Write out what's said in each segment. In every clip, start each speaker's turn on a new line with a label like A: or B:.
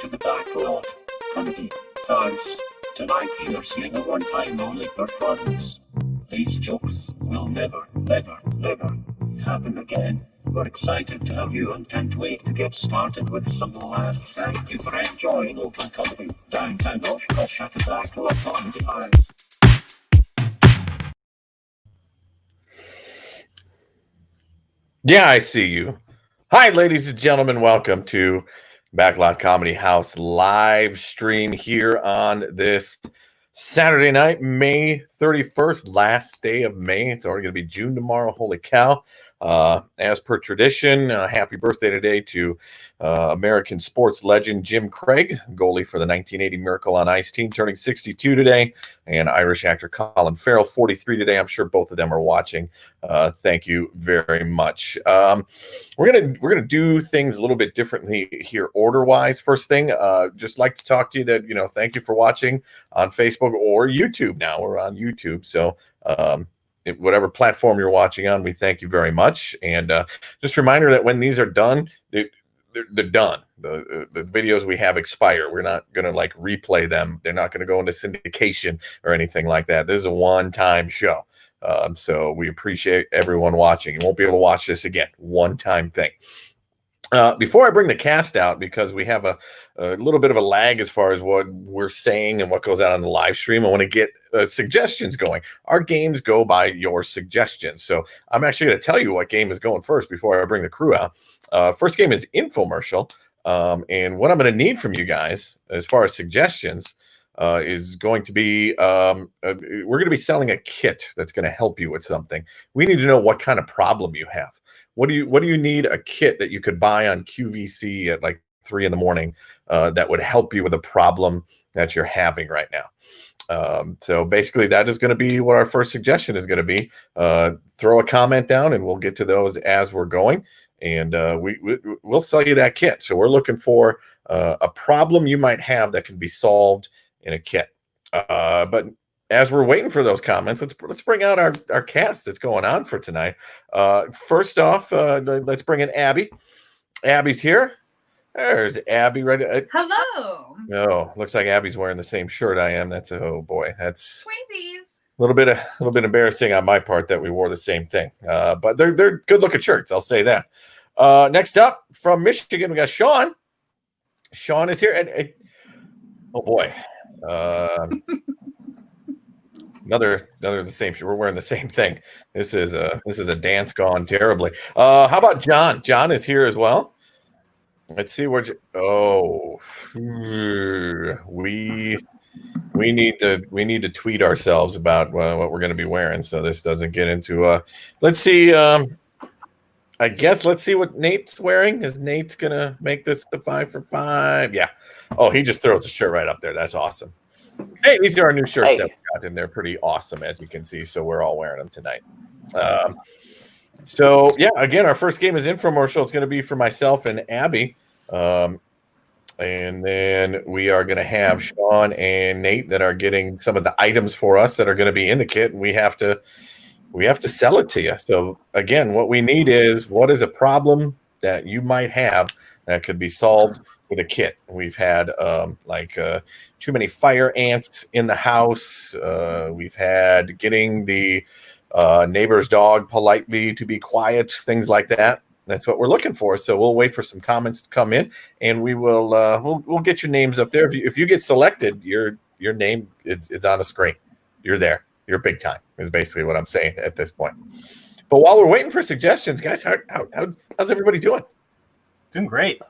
A: to the backlot. Comedy, guys. Tonight we are seeing a one-time only performance. These jokes will never, never, never happen again. We're excited to have you and can't wait to get started with some laughs. Thank you for enjoying local comedy. Downtown Oshkosh at the backlot comedy house.
B: Yeah, I see you. Hi, ladies and gentlemen. Welcome to Backlot Comedy House live stream here on this Saturday night, May 31st, last day of May. It's already going to be June tomorrow. Holy cow. As per tradition, happy birthday today to American sports legend Jim Craig, goalie for the 1980 Miracle on Ice team, turning 62 today, and Irish actor Colin Farrell, 43 today. I'm sure both of them are watching. Thank you very much. We're gonna do things a little bit differently here, order wise. First thing, just like to talk to you that thank you for watching on Facebook or YouTube. Now we're on YouTube, so whatever platform you're watching on, we thank you very much. And just a reminder that when these are done, they're done. The videos we have expire. We're not going to replay them. They're not going to go into syndication or anything like that. This is a one-time show. So we appreciate everyone watching. You won't be able to watch this again. One-time thing. Before I bring the cast out, because we have a little bit of a lag as far as what we're saying and what goes out on the live stream, I want to get suggestions going. Our games go by your suggestions. So I'm actually going to tell you what game is going first before I bring the crew out. First game is Infomercial. And what I'm going to need from you guys as far as suggestions is going to be, we're going to be selling a kit that's going to help you with something. We need to know what kind of problem you have. What do you need a kit that you could buy on QVC at like 3 a.m. That would help you with a problem that you're having right now? So basically that is going to be what our first suggestion is going to be. Throw a comment down and we'll get to those as we're going. And we'll sell you that kit. So we're looking for a problem you might have that can be solved in a kit. But as we're waiting for those comments, let's bring out our cast that's going on for tonight. First off, let's bring in Abby. Abby's here. There's Abby right.
C: Hello.
B: Oh, looks like Abby's wearing the same shirt I am. That's oh boy, that's
C: Twinsies.
B: a little bit embarrassing on my part that we wore the same thing. But they're good looking shirts. I'll say that. Next up from Michigan, we got Sean. Sean is here, and oh boy. Another the same. We're wearing the same thing. This is a dance gone terribly. How about John? John is here as well. Let's see where. We need to tweet ourselves about what we're going to be wearing, so this doesn't get into. Let's see. I guess let's see what Nate's wearing. Is Nate's gonna make this the 5 for 5? Yeah. Oh, he just throws the shirt right up there. That's awesome. Hey, these are our new shirts that we got, and they're pretty awesome, as you can see. So we're all wearing them tonight. So yeah, again, our first game is Infomercial. It's going to be for myself and Abby, and then we are going to have Sean and Nate that are getting some of the items for us that are going to be in the kit, and we have to sell it to you. So again, what we need is what is a problem that you might have that could be solved with a kit. We've had too many fire ants in the house. We've had getting the neighbor's dog politely to be quiet, things like that. That's what we're looking for. So we'll wait for some comments to come in, and we will we'll get your names up there. If you get selected, your name is on the screen. You're there. You're big time is basically what I'm saying at this point. But while we're waiting for suggestions, guys, how's everybody doing?
D: Doing great.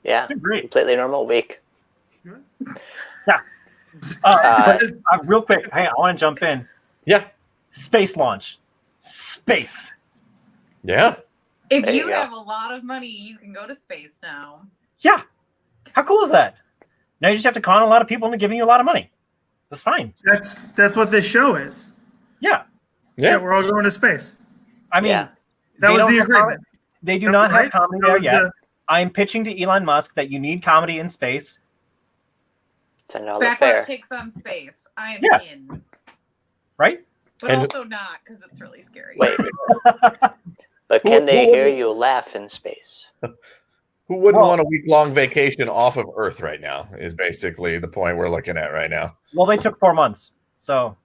E: Yeah,
D: doing great.
E: Completely normal week.
D: Yeah. Real quick, hey, I want to jump in.
B: Yeah.
D: Space launch. Space.
B: Yeah.
C: If
E: There
C: you
E: you go.
C: have a lot of money, you can go to space now.
D: Yeah. How cool is that? Now you just have to con a lot of people into giving you a lot of money. That's fine.
F: That's what this show is.
D: Yeah.
F: Yeah, we're all going to space.
D: I mean,
E: Yeah.
F: That was
D: don't
F: the
D: have
F: agreement.
D: they do not have
F: Right?
D: comedy
F: That
D: there
F: was
D: yet.
F: the-
D: I'm pitching to Elon Musk that you need comedy in space.
E: $10
C: Backlot
E: fare.
C: takes on space. I am
D: Yeah.
C: in.
D: Right?
C: But
B: And-
C: also not, because it's really scary.
E: Wait, but can they hear you laugh in space?
B: Who wouldn't
D: Well-
B: want a week-long vacation off of Earth right now is basically the point we're looking at right now.
D: Well, they took 4 months. So,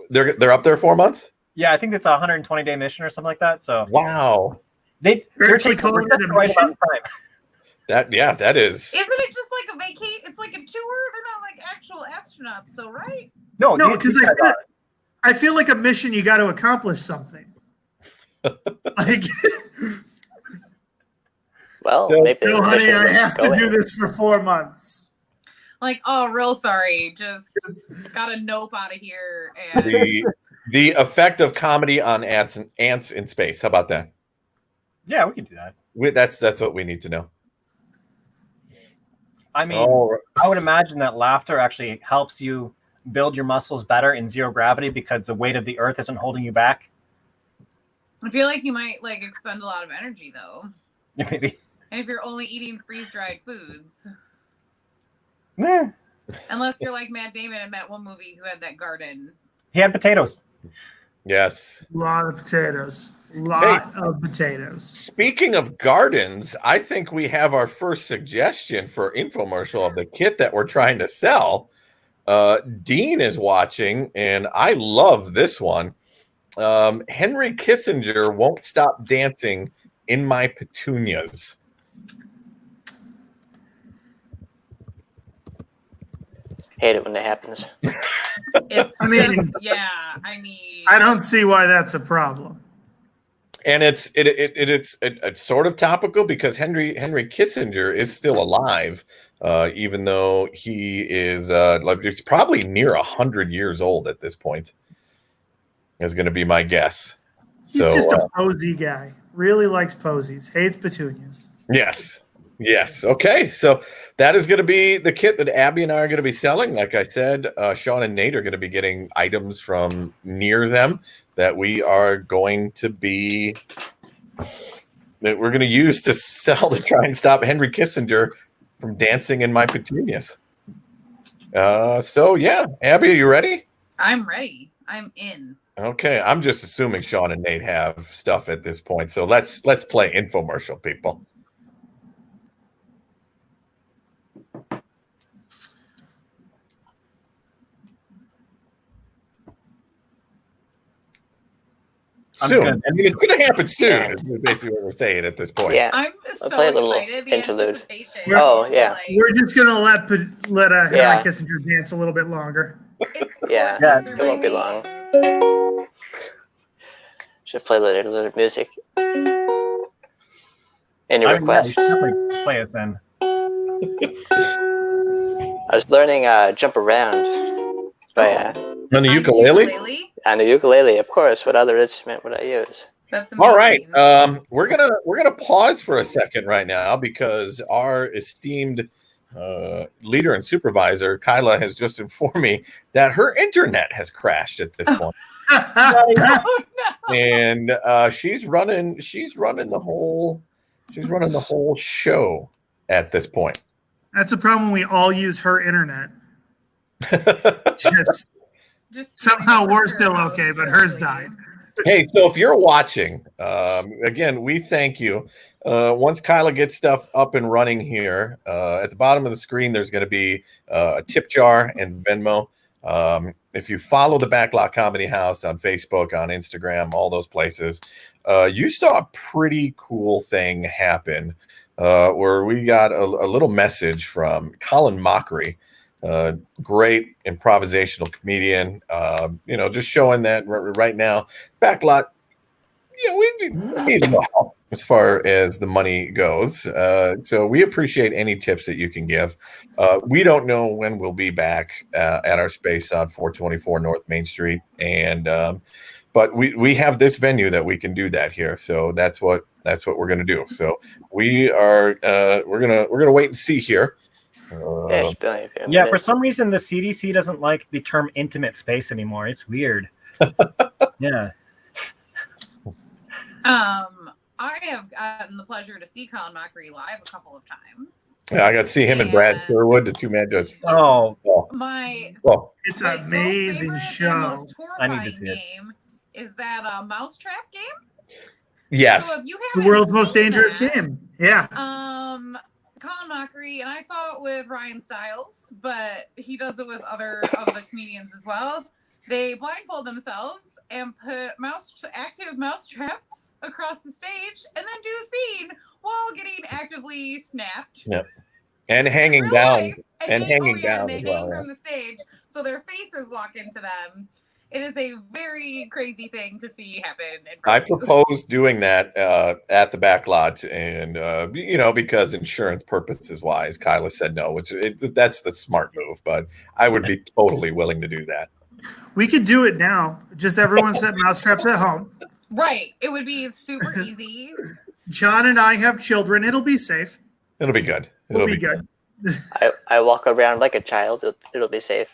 B: They're up there 4 months?
D: yeah, I think it's a 120-day mission or something like that. So,
B: Wow.
D: they're
F: actually
D: taking
F: calling
D: just
F: it a
D: the right amount
F: mission?
D: of time.
B: That is.
C: Isn't it just like a vacation? It's like a tour. They're not like actual astronauts, though, right?
D: No,
F: No,
D: these
F: because
D: guys are.
F: I feel like a mission you got to accomplish something. Like,
E: Well,
B: No,
E: maybe the
F: no, honey,
E: mission
F: I
E: was
F: have to
E: going.
F: do this for 4 months.
C: Like, oh, real sorry. Just got a nope out of here. And
B: the effect of comedy on ants in space. How about that?
D: Yeah, we can do that.
B: That's what we need to know.
D: I mean,
B: Oh,
D: I would imagine that laughter actually helps you build your muscles better in zero gravity because the weight of the earth isn't holding you back.
C: I feel like you might like expend a lot of energy, though.
D: Maybe.
C: And if you're only eating freeze-dried foods.
D: Eh.
C: Unless you're like Matt Damon in that one movie who had that garden.
D: He had potatoes.
B: yes.
F: A lot of potatoes. Lot of potatoes.
B: Speaking of gardens, I think we have our first suggestion for infomercial of the kit that we're trying to sell. Dean is watching, and I love this one. Henry Kissinger won't stop dancing in my petunias.
E: Hate it when that happens.
C: It's
F: I mean-
C: just, yeah, I mean.
F: I don't see why that's a problem.
B: And it's sort of topical because Henry Kissinger is still alive, even though he is like he's probably near 100 years old at this point. Is going to be my guess.
F: He's
B: So
F: just a posy guy. Really likes posies. Hates petunias.
B: yes, okay. So that is going to be the kit that Abby and I are going to be selling. Like I said, Sean and Nate are going to be getting items from near them that we are going to be that we're going to use to sell to try and stop Henry Kissinger from dancing in my petunias. So yeah, Abby, are you ready?
C: I'm ready. I'm in.
B: Okay, I'm just assuming Sean and Nate have stuff at this point. So let's play infomercial, people.
D: I'm
B: Soon.
D: good.
B: I mean, it's going to happen soon.
E: Yeah.
B: Is basically what we're saying at this point.
E: Yeah.
C: I'm so
E: play a little
C: excited. The
E: interlude.
C: anticipation.
E: Oh,
C: is,
E: yeah.
C: like,
F: We're just gonna let Henry
E: Yeah.
F: Kissinger dance a little bit longer.
C: it's
E: Yeah,
C: coursing through
E: it
C: my
E: won't be
C: veins.
E: long. Should play a little music. Any
D: I mean, yeah, you
E: requests?
D: should definitely play us in.
E: I was learning jump around by
B: On the
C: On
B: ukulele?
E: on the ukulele, of course. What other instrument would I use?
C: That's amazing.
B: All right. We're gonna pause for a second right now because our esteemed leader and supervisor Kyla has just informed me that her internet has crashed at this point,
C: Oh, no.
B: and she's running the whole show at this point.
F: That's the problem. We all use her internet. Just
C: Just
F: somehow we're still
C: house
F: okay, but hers
C: directly.
F: died.
B: Hey, so if you're watching, again, we thank you. Once Kyla gets stuff up and running here, at the bottom of the screen, there's going to be a tip jar and Venmo. If you follow the Backlot Comedy House on Facebook, on Instagram, all those places, you saw a pretty cool thing happen where we got a little message from Colin Mockery. Great improvisational comedian, just showing that right now, Backlot, we need a little help as far as the money goes. So we appreciate any tips that you can give. We don't know when we'll be back at our space on 424 North Main Street, and but we have this venue that we can do that here. So that's what we're gonna do. So we're gonna wait and see here.
E: Yeah, it should be only a few
D: Yeah, for
E: minutes.
D: some reason the CDC doesn't like the term intimate space anymore. It's weird. Yeah.
C: I have gotten the pleasure to see Colin Mockery live a couple of times.
B: Yeah, I got to see him and Brad
C: And-
B: Sherwood, the two-man judge.
D: Oh,
C: My
B: Well,
F: It's
C: my
F: an amazing
C: favorite and
F: show.
C: most
D: I need to
C: horrifying
D: see it.
C: game is that Mousetrap game.
B: Yes.
C: So if you
F: The
C: haven't
F: world's most
C: seen
F: dangerous
C: that,
F: game. Yeah.
C: Colin Mockery, and I saw it with Ryan Stiles, but he does it with other of the comedians as well. They blindfold themselves and put active mouse traps across the stage, and then do a scene while getting actively snapped.
B: Yep. And hanging
C: Real
B: down.
C: life,
B: And hanging
C: and
B: down
C: they
B: as
C: hang
B: well.
C: from the stage, so their faces walk into them. It is a very crazy thing to see happen in front
B: I
C: of you.
B: proposed doing that at the back lot, and because insurance purposes wise, Kyla said no, that's the smart move. But I would be totally willing to do that.
F: We could do it now. Just everyone set mousetraps at home.
C: Right. It would be super easy.
F: John and I have children. It'll be safe.
B: It'll be good.
F: It'll be good.
E: I walk around like a child. It'll be safe.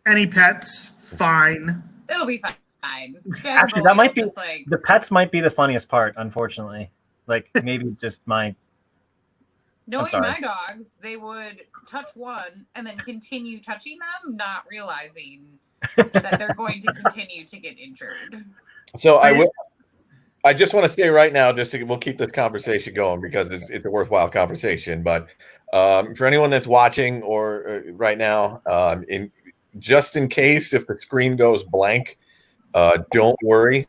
F: Any pets, fine.
C: It'll be fine.
D: Actually, that might be the pets might be the funniest part, unfortunately. Like maybe just my.
C: Knowing my dogs, they would touch one and then continue touching them, not realizing that they're going to continue to get injured.
B: So I just want to say right now, we'll keep this conversation going because it's a worthwhile conversation. But for anyone that's watching or right now, just in case if the screen goes blank, don't worry.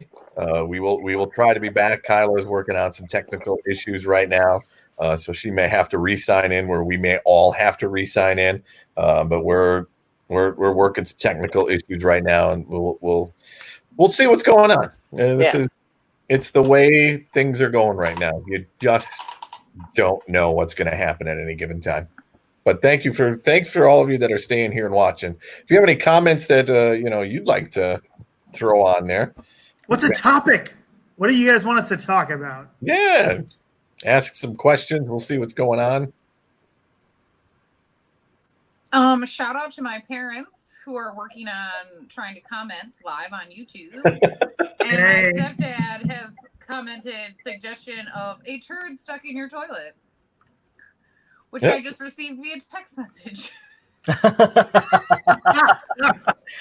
B: We will try to be back. Kyla is working on some technical issues right now, so she may have to re-sign in, where we may all have to re-sign in. But we're working some technical issues right now, and we'll see what's going on. It's the way things are going right now. You just don't know what's going to happen at any given time. But thanks for all of you that are staying here and watching. If you have any comments that you'd like to throw on there.
F: What's a topic? What do you guys want us to talk about?
B: Yeah. Ask some questions. We'll see what's going
C: on. Shout out to my parents who are working on trying to comment live on YouTube. And my stepdad has commented suggestion of a turd stuck in your toilet, which I just received via text message.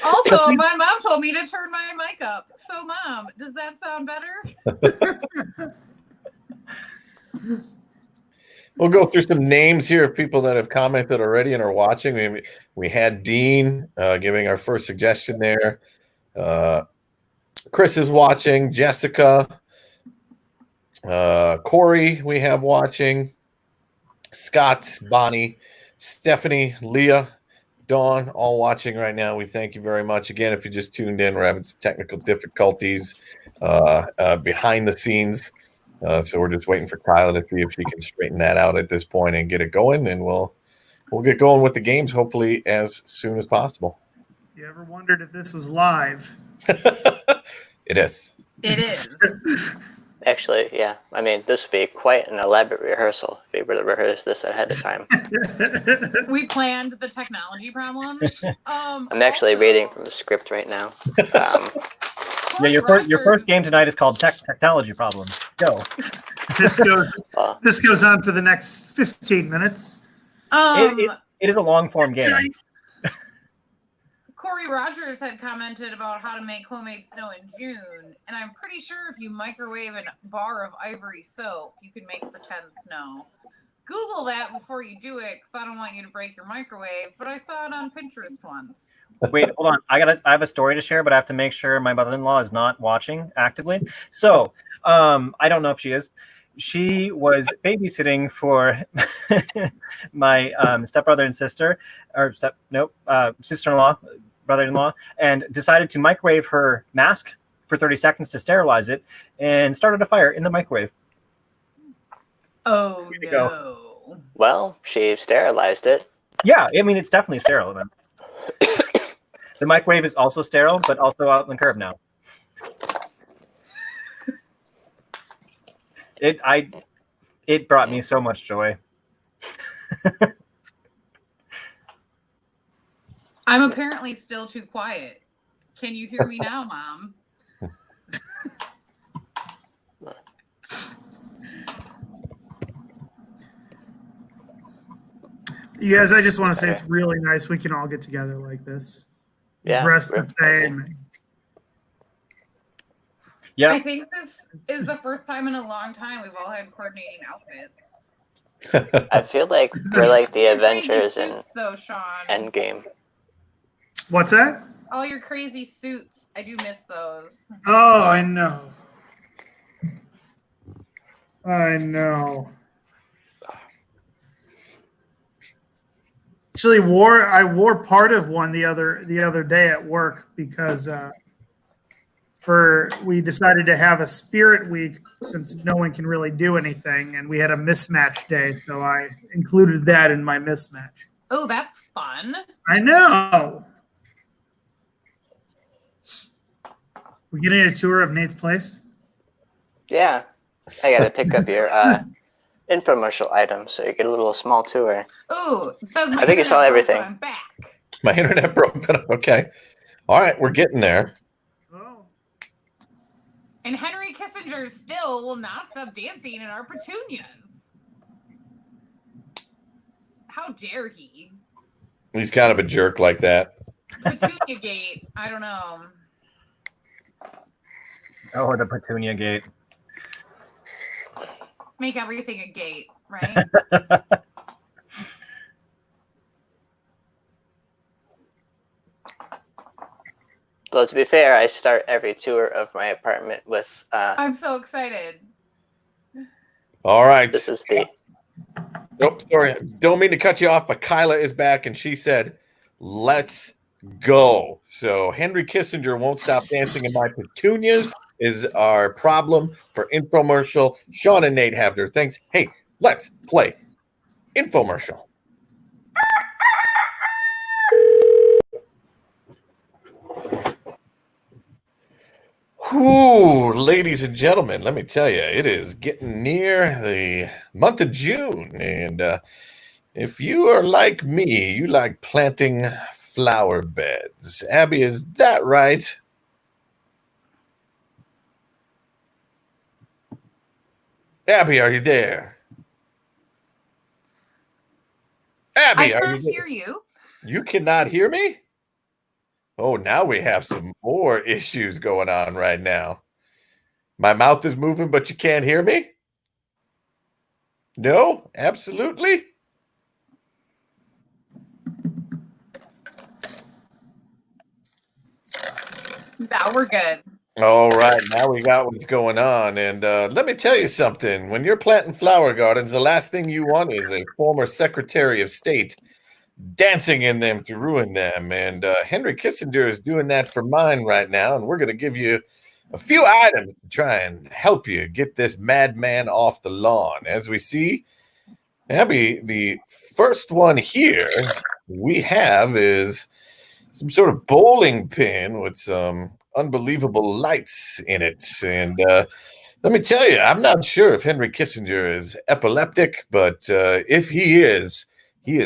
C: Also, my mom told me to turn my mic up. So, Mom, does that sound better?
B: We'll go through some names here of people that have commented already and are watching. We had Dean giving our first suggestion there. Chris is watching. Jessica. Corey we have watching. Scott, Bonnie, Stephanie, Leah, Dawn, all watching right now. We thank you very much. Again, if you just tuned in, we're having some technical difficulties behind the scenes. So we're just waiting for Kyla to see if she can straighten that out at this point and get it going. And we'll get going with the games hopefully as soon as possible.
F: You ever wondered if this was live?
B: It is.
C: It is.
E: Actually, yeah. I mean, this would be quite an elaborate rehearsal if we were to rehearse this ahead of time.
C: We planned the technology problem.
E: I'm actually reading from the script right now.
D: Yeah, your first game tonight is called Technology Problems. Go.
F: This goes on for the next 15 minutes.
D: It is a long form game.
C: Corey Rogers had commented about how to make homemade snow in June, and I'm pretty sure if you microwave a bar of ivory soap, you can make pretend snow. Google that before you do it, because I don't want you to break your microwave, but I saw it on Pinterest once.
D: Wait, hold on. I have a story to share, but I have to make sure my mother-in-law is not watching actively. So, I don't know if she is. She was babysitting for my stepbrother and sister, or sister-in-law, brother-in-law, and decided to microwave her mask for 30 seconds to sterilize it, and started a fire in the microwave.
C: Oh no!
E: Well, she sterilized it.
D: Yeah, I mean it's definitely sterile. Then. The microwave is also sterile, but also out in the curb now. It brought me so much joy.
C: I'm apparently still too quiet. Can you hear me now, Mom?
F: You guys, I just want to say it's really nice we can all get together like this.
E: Yeah,
F: dressed the same.
D: Yeah.
C: I think this is the first time in a long time we've all had coordinating outfits.
E: I feel like we're like the
C: Your
E: Avengers
C: crazy
E: in
C: suits, though, Sean.
E: Endgame.
F: What's that?
C: All your crazy suits. I do miss those.
F: Oh, I know. I know. Actually, I wore part of one the other day at work because we decided to have a spirit week since no one can really do anything, and we had a mismatch day, so I included that in my mismatch.
C: Oh, that's fun.
F: I know. We getting a tour of Nate's place?
E: Yeah, I gotta pick up your infomercial item so you get a little small tour.
C: Ooh, it says my
E: I think you saw
C: internet broke,
E: everything.
C: but I'm back.
B: My internet broke. Okay. All right, we're getting there.
F: Oh.
C: And Henry Kissinger still will not stop dancing in our petunias. How dare he?
B: He's kind of a jerk like that.
C: Petunia Gate. I don't know.
D: Oh, the Petunia Gate.
C: Make everything a gate, right?
E: So to be fair, I start every tour of my apartment with
C: I'm so excited.
B: All right.
E: this is the
B: Nope, sorry. Don't mean to cut you off, but Kyla is back and she said, let's go. So Henry Kissinger won't stop dancing in my petunias is our problem for infomercial. Sean and Nate have their things. Hey, let's play infomercial. Whew, ladies and gentlemen, let me tell you, it is getting near the month of June. And if you are like me, you like planting flower beds. Abby, is that right? Abby, are you there? Abby,
C: I
B: are
C: can't
B: you
C: hear
B: there?
C: you.
B: You cannot hear me? Oh, now we have some more issues going on right now. My mouth is moving, but you can't hear me? No, absolutely.
C: Now we're good.
B: All right, now we got what's going on. And let me tell you something. When you're planting flower gardens, the last thing you want is a former Secretary of State dancing in them to ruin them. And Henry Kissinger is doing that for mine right now. And we're going to give you a few items to try and help you get this madman off the lawn. As we see, Abby, the first one here we have is some sort of bowling pin with some unbelievable lights in it. And let me tell you, I'm not sure if Henry Kissinger is epileptic, but if he is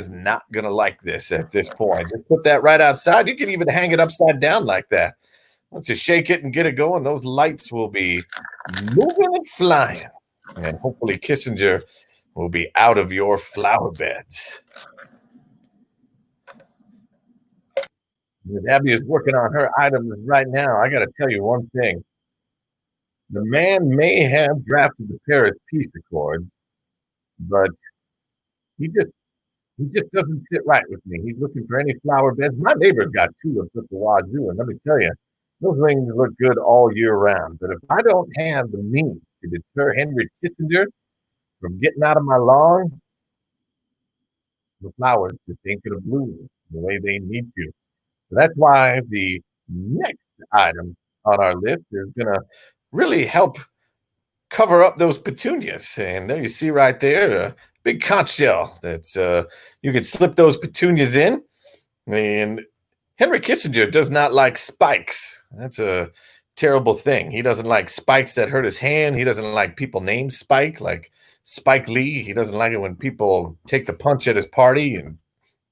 B: not going to like this at this point. Just put that right outside. You can even hang it upside down like that. Once you shake it and get it going, those lights will be moving and flying. And hopefully Kissinger will be out of your flower beds. Abby is working on her items right now. I got to tell you one thing. The man may have drafted the Paris Peace Accord, but he just doesn't sit right with me. He's looking for any flower beds. My neighbor's got tulips at the wazoo, and let me tell you, those things look good all year round. But if I don't have the means to deter Henry Kissinger from getting out of my lawn, the flowers just ain't going to bloom the way they need to. So that's why the next item on our list is going to really help cover up those petunias. And there you see right there, a big conch shell that's you can slip those petunias in. And Henry Kissinger does not like spikes. That's a terrible thing. He doesn't like spikes that hurt his hand. He doesn't like people named Spike, like Spike Lee. He doesn't like it when people take the punch at his party and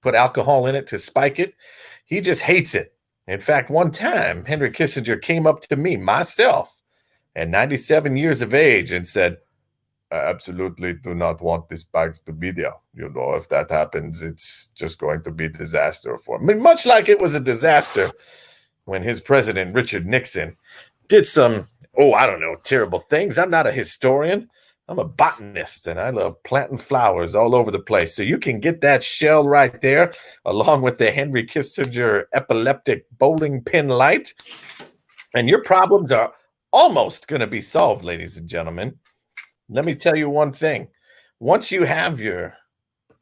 B: put alcohol in it to spike it. He just hates it. In fact, one time, Henry Kissinger came up to me, myself, at 97 years of age, and said, I absolutely do not want the spikes to be there. You know, if that happens, it's just going to be disaster for me. Much like it was a disaster when his president, Richard Nixon, did some Oh, I don't know, terrible things. I'm not a historian. I'm a botanist, and I love planting flowers all over the place. So you can get that shell right there, along with the Henry Kissinger epileptic bowling pin light, and your problems are almost going to be solved, ladies and gentlemen. Let me tell you one thing. Once you have your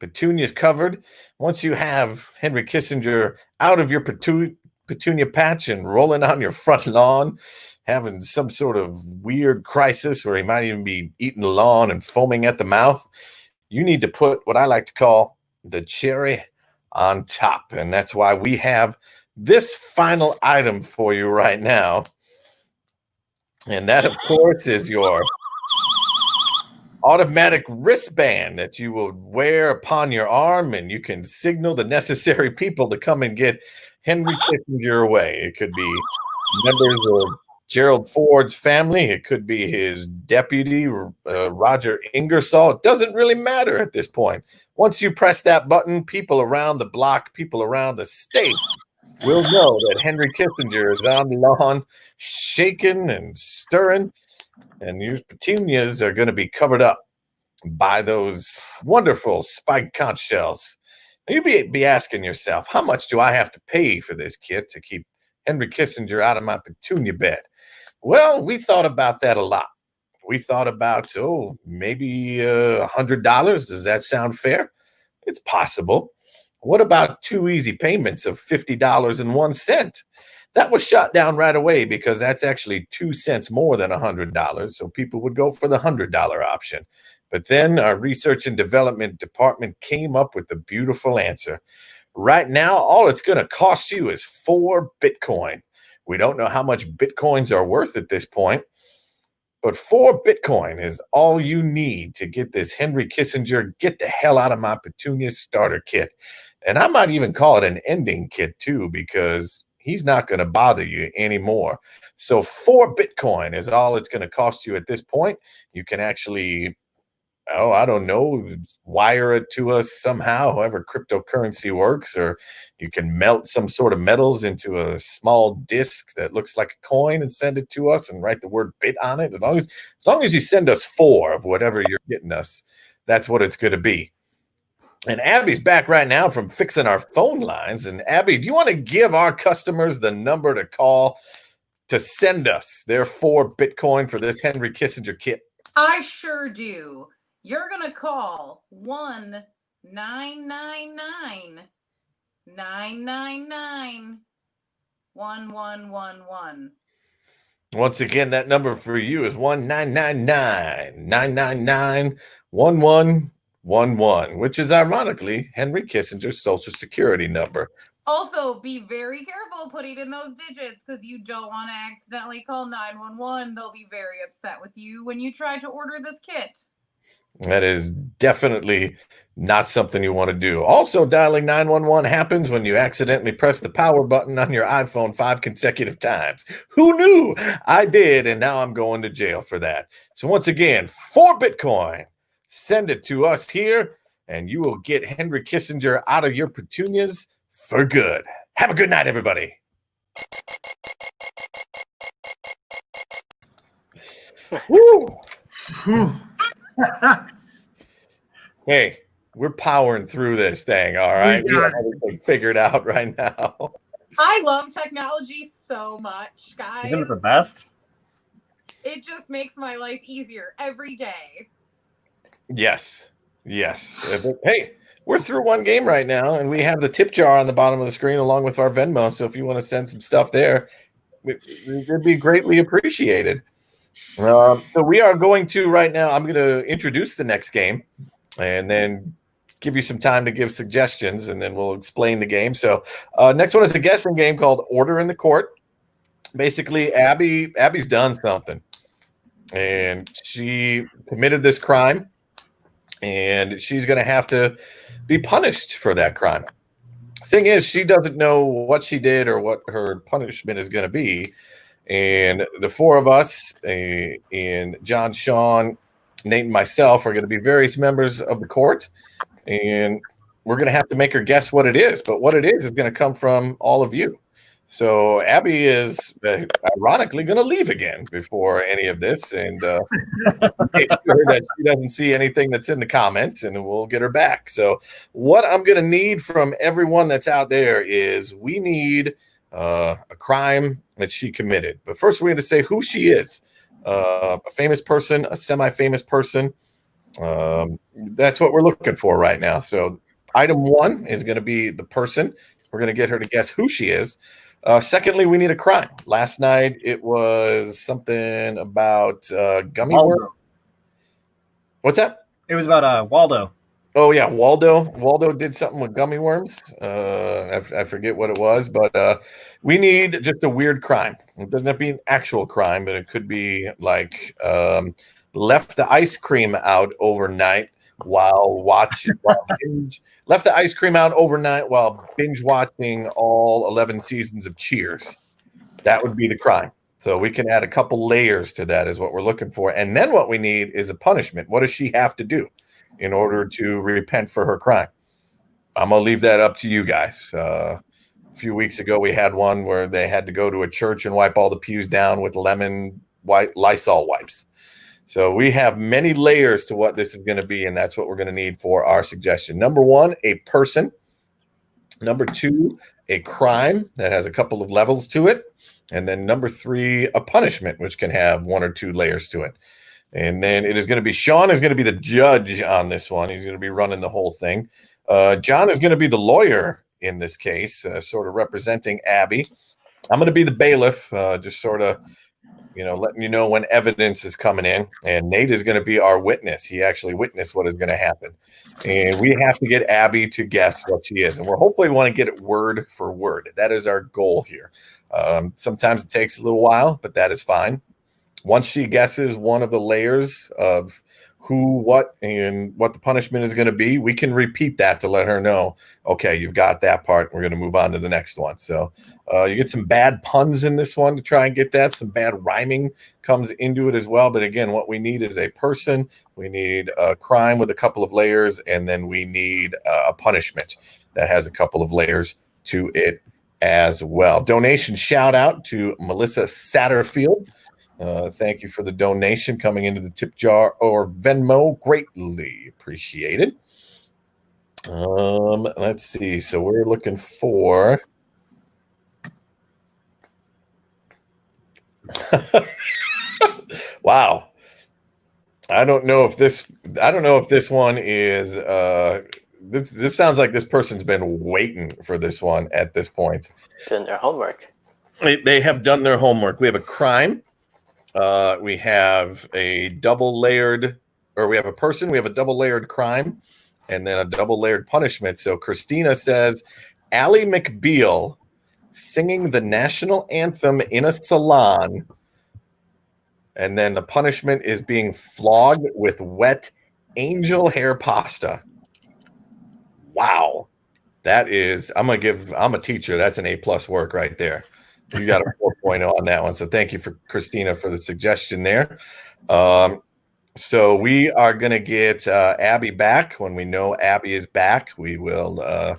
B: petunias covered, once you have Henry Kissinger out of your petunia patch and rolling on your front lawn, having some sort of weird crisis where he might even be eating the lawn and foaming at the mouth, you need to put what I like to call the cherry on top. And that's why we have this final item for you right now. And that, of course, is your automatic wristband that you will wear upon your arm, and you can signal the necessary people to come and get Henry Kissinger away. It could be members of Gerald Ford's family. It could be his deputy, Roger Ingersoll. It doesn't really matter at this point. Once you press that button, people around the block, people around the state will know that Henry Kissinger is on the lawn, shaking and stirring, and your petunias are going to be covered up by those wonderful spiked conch shells. Now you'd be asking yourself, how much do I have to pay for this kit to keep Henry Kissinger out of my petunia bed? Well, we thought about that a lot. We thought about, maybe $100. Does that sound fair? It's possible. What about 2 easy payments of $50.01? That was shot down right away because that's actually 2 cents more than $100. So people would go for the $100 option. But then our research and development department came up with the beautiful answer. Right now, all it's going to cost you is 4 Bitcoin. We don't know how much Bitcoins are worth at this point, but 4 Bitcoin is all you need to get this Henry Kissinger, get the hell out of my petunia starter kit. And I might even call it an ending kit too, because he's not going to bother you anymore. So 4 Bitcoin is all it's going to cost you at this point. You can actually, I don't know, wire it to us somehow, however cryptocurrency works, or you can melt some sort of metals into a small disc that looks like a coin and send it to us and write the word bit on it. As long as you send us 4 of whatever you're getting us, that's what it's going to be. And Abby's back right now from fixing our phone lines. And Abby, do you want to give our customers the number to call to send us their 4 Bitcoin for this Henry Kissinger kit?
C: I sure do. You're going to call 1-999-999-1111.
B: Once again, that number for you is 1-999-999-1111. Which is ironically Henry Kissinger's social security number.
C: Also, be very careful putting in those digits because you don't want to accidentally call 911. They'll be very upset with you when you try to order this kit.
B: That is definitely not something you want to do. Also, dialing 911 happens when you accidentally press the power button on your iPhone 5 consecutive times. Who knew? I did, and now I'm going to jail for that. So once again, 4 Bitcoin. Send it to us here, and you will get Henry Kissinger out of your petunias for good. Have a good night, everybody. Woo! Hey, we're powering through this thing, all right? We have everything figured out right now.
C: I love technology so much, guys.
D: Isn't it the best?
C: It just makes my life easier every day.
B: Yes. Hey, we're through one game right now, and we have the tip jar on the bottom of the screen along with our Venmo. So if you want to send some stuff there, it'd be greatly appreciated. So we are going to right now, I'm going to introduce the next game and then give you some time to give suggestions, and then we'll explain the game. So next one is a guessing game called Order in the Court. Basically, Abby's done something, and she committed this crime, and she's going to have to be punished for that crime. Thing is, she doesn't know what she did or what her punishment is going to be. And the 4 of us, and John, Sean, Nate, and myself are going to be various members of the court. And we're going to have to make her guess what it is. But what it is going to come from all of you. So Abby is ironically going to leave again before any of this, and make sure that she doesn't see anything that's in the comments, and we'll get her back. So what I'm going to need from everyone that's out there is we need a crime that she committed. But first, we're going to say who she is. A famous person, a semi-famous person. That's what we're looking for right now. So item 1 is going to be the person. We're going to get her to guess who she is. Secondly, we need a crime. Last night it was something about gummy worms. What's that?
D: It was about Waldo.
B: Oh yeah, Waldo. Waldo did something with gummy worms. I forget what it was, but we need just a weird crime. It doesn't have to be an actual crime, but it could be like left the ice cream out overnight while watching. Left the ice cream out overnight while binge watching all 11 seasons of Cheers. That would be the crime. So we can add a couple layers to that is what we're looking for. And then what we need is a punishment. What does she have to do in order to repent for her crime? I'm going to leave that up to you guys. A few weeks ago, we had one where they had to go to a church and wipe all the pews down with lemon white Lysol wipes. So we have many layers to what this is going to be, and that's what we're going to need for our suggestion. Number 1, a person. Number 2, a crime that has a couple of levels to it. And then number 3, a punishment, which can have 1 or 2 layers to it. And then it is going to be Sean is going to be the judge on this one. He's going to be running the whole thing. John is going to be the lawyer in this case, sort of representing Abby. I'm going to be the bailiff, just sort of, letting you know when evidence is coming in. And Nate is going to be our witness. He actually witnessed what is going to happen. And we have to get Abby to guess what she is. And we're hopefully want to get it word for word. That is our goal here. Sometimes it takes a little while, but that is fine. Once she guesses one of the layers of who, what, and what the punishment is going to be, we can repeat that to let her know, okay, you've got that part. We're going to move on to the next one. So you get some bad puns in this one to try and get that. Some bad rhyming comes into it as well. But again, what we need is a person. We need a crime with a couple of layers, and then we need a punishment that has a couple of layers to it as well. Donation shout out to Melissa Satterfield. Thank you for the donation coming into the tip jar or Venmo. Greatly appreciated. Let's see. So we're looking for. Wow. I don't know if this one is. This sounds like this person's been waiting for this one at this point.
E: Doing their homework.
B: They have done their homework. We have a crime. We have a double layered, or we have a person, we have a double layered crime, and then a double layered punishment. So Christina says, Ally McBeal singing the national anthem in a salon, and then the punishment is being flogged with wet angel hair pasta. Wow. That is, I'm a teacher. That's an A+ work right there. You got a 4.0 on that one. So thank you for Christina for the suggestion there. So we are going to get Abby back. When we know Abby is back, we will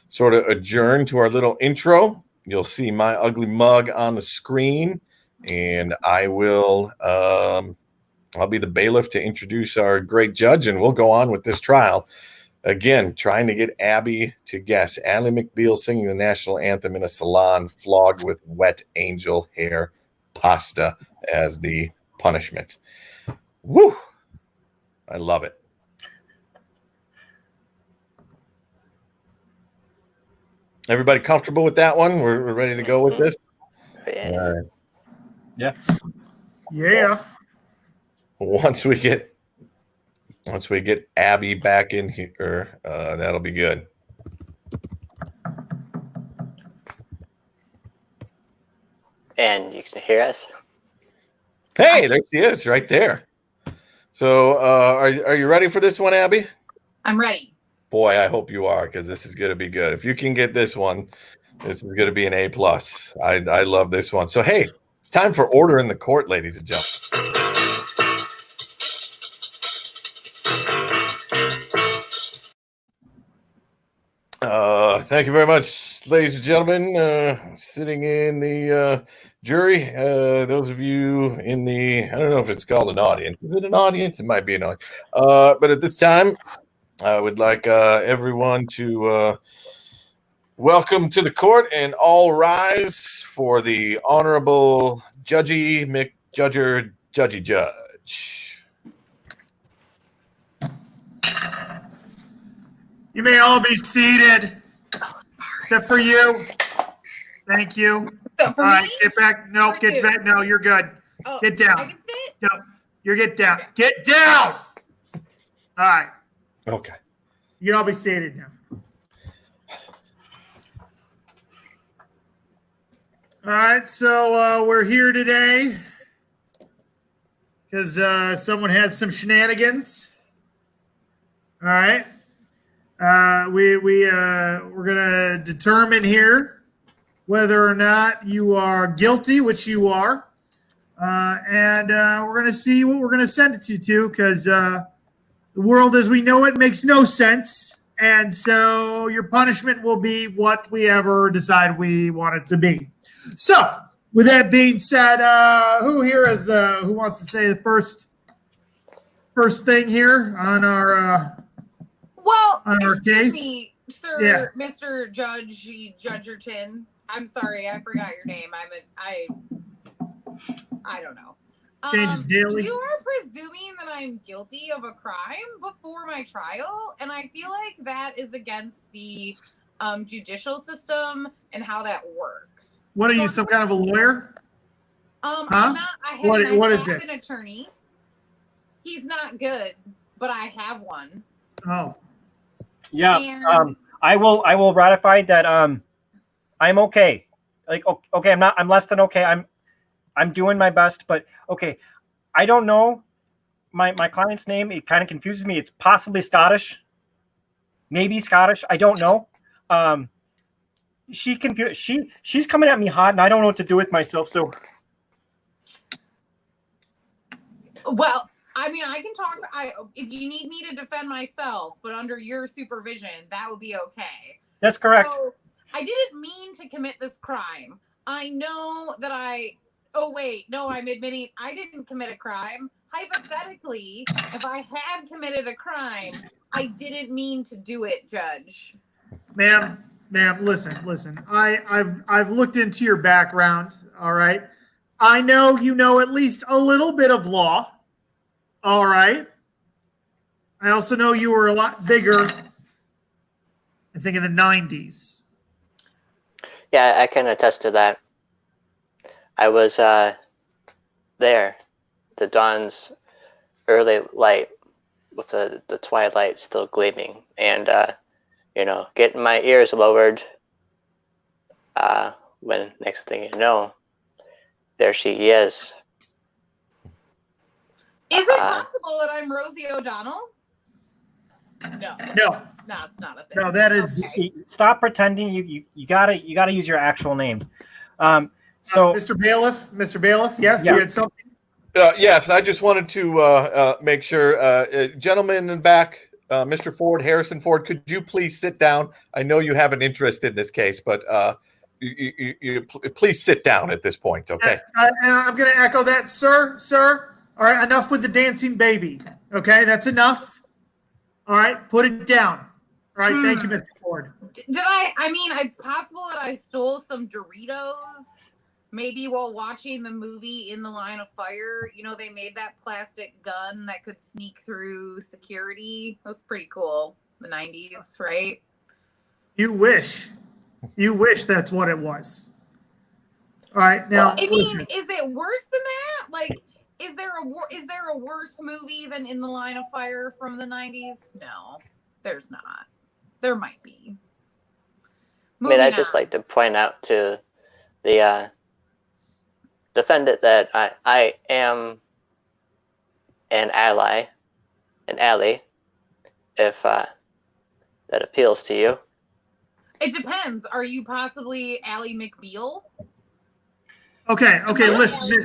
B: sort of adjourn to our little intro. You'll see my ugly mug on the screen, and I will I'll be the bailiff to introduce our great judge, and we'll go on with this trial. Again, trying to get Abby to guess. Ally McBeal singing the national anthem in a salon, flogged with wet angel hair pasta as the punishment. Woo! I love it. Everybody comfortable with that one? We're ready to go with this?
E: Yeah.
B: All right.
D: Yeah.
F: Yeah.
B: Once we get Abby back in here, that'll be good.
E: And you can hear us.
B: Hey, there she is, right there. So, are you ready for this one, Abby?
C: I'm ready.
B: Boy, I hope you are, because this is going to be good. If you can get this one, this is going to be an A+. I love this one. So, hey, it's time for order in the court, ladies and gentlemen. Thank you very much, ladies and gentlemen. Sitting in the jury, those of you in the, I don't know if it's called an audience. Is it an audience? It might be an audience. But at this time, I would like everyone to welcome to the court and all rise for the Honorable Judgy McJudger Judgy Judge.
F: You may all be seated, except for you. Thank you.
C: So for
F: All right,
C: me,
F: get back. No,
C: For
F: get
C: you.
F: back. No, you're good.
C: oh,
F: Get down.
C: I can sit.
F: No, you get down. Get down. All right,
B: Okay.
F: you can all be seated now. All right, so we're here today because someone had some shenanigans. All right, we're gonna determine here whether or not you are guilty, which you are, and we're gonna see what we're gonna sentence you to, because the world as we know it makes no sense, and so your punishment will be what we ever decide we want it to be. So, with that being said, who wants to say the first thing here on our
C: Well,
F: on our
C: excuse
F: case?
C: me, sir,
F: Yeah.
C: Mr. Judgerton. I'm sorry, I forgot your name. I don't know.
F: Changes daily.
C: You are presuming that I'm guilty of a crime before my trial, and I feel like that is against the judicial system and how that works.
F: What are you, some kind of a lawyer?
C: I'm
F: Huh?
C: not. I have,
F: What
C: I
F: is
C: have
F: this?
C: an attorney. He's not good, but I have one.
F: Oh,
D: Yeah.
C: And-
D: I will ratify that. I'm okay. Like, okay, I'm less than okay. I'm doing my best, but okay. I don't know my client's name. It kind of confuses me. It's possibly Scottish, maybe Scottish. I don't know. She's coming at me hot, and I don't know what to do with myself. So,
C: Well, I mean, I can talk. If you need me to defend myself, but under your supervision, that would be okay.
D: that's correct.
C: So, I didn't mean to commit this crime. I know that oh, wait, no, I'm admitting I didn't commit a crime. Hypothetically, if I had committed a crime, I didn't mean to do it, Judge.
F: ma'am, listen. I've looked into your background. All right, I know you know at least a little bit of law. All right. I also know you were a lot bigger, I think, in the 90s.
E: Yeah, I can attest to that. I was there, the dawn's early light, with the twilight still gleaming, and getting my ears lowered. When next thing you know, there she is.
C: Is it possible that I'm Rosie O'Donnell? No,
F: No,
C: it's not a thing.
F: no, that is
D: Stop pretending. You gotta use your actual name. So,
F: Mr. Bailiff. Mr. Bailiff, yes,
D: Yeah.
F: you had something.
B: Yes, I just wanted to make sure, gentleman in the back, Mr. Ford, Harrison Ford, could you please sit down? I know you have an interest in this case, but you please sit down at this point, okay?
F: And I'm going to echo that, sir. All right, enough with the dancing baby. Okay, that's enough. All right, put it down. All right, thank you, Mr. Ford.
C: Did I mean, it's possible that I stole some Doritos, maybe while watching the movie In the Line of Fire. You know, they made that plastic gun that could sneak through security. That's pretty cool. The 90s, right?
F: You wish that's what it was. All right, now
C: I mean,
F: listen.
C: is it worse than that? Like, is there a worse movie than In the Line of Fire from the 90s? No, there's not. There might be.
E: I mean, I'd
C: Moving
E: just
C: on.
E: like to point out to the defendant that I am an ally, if that appeals to you.
C: It depends. Are you possibly Ally McBeal?
F: Okay, listen.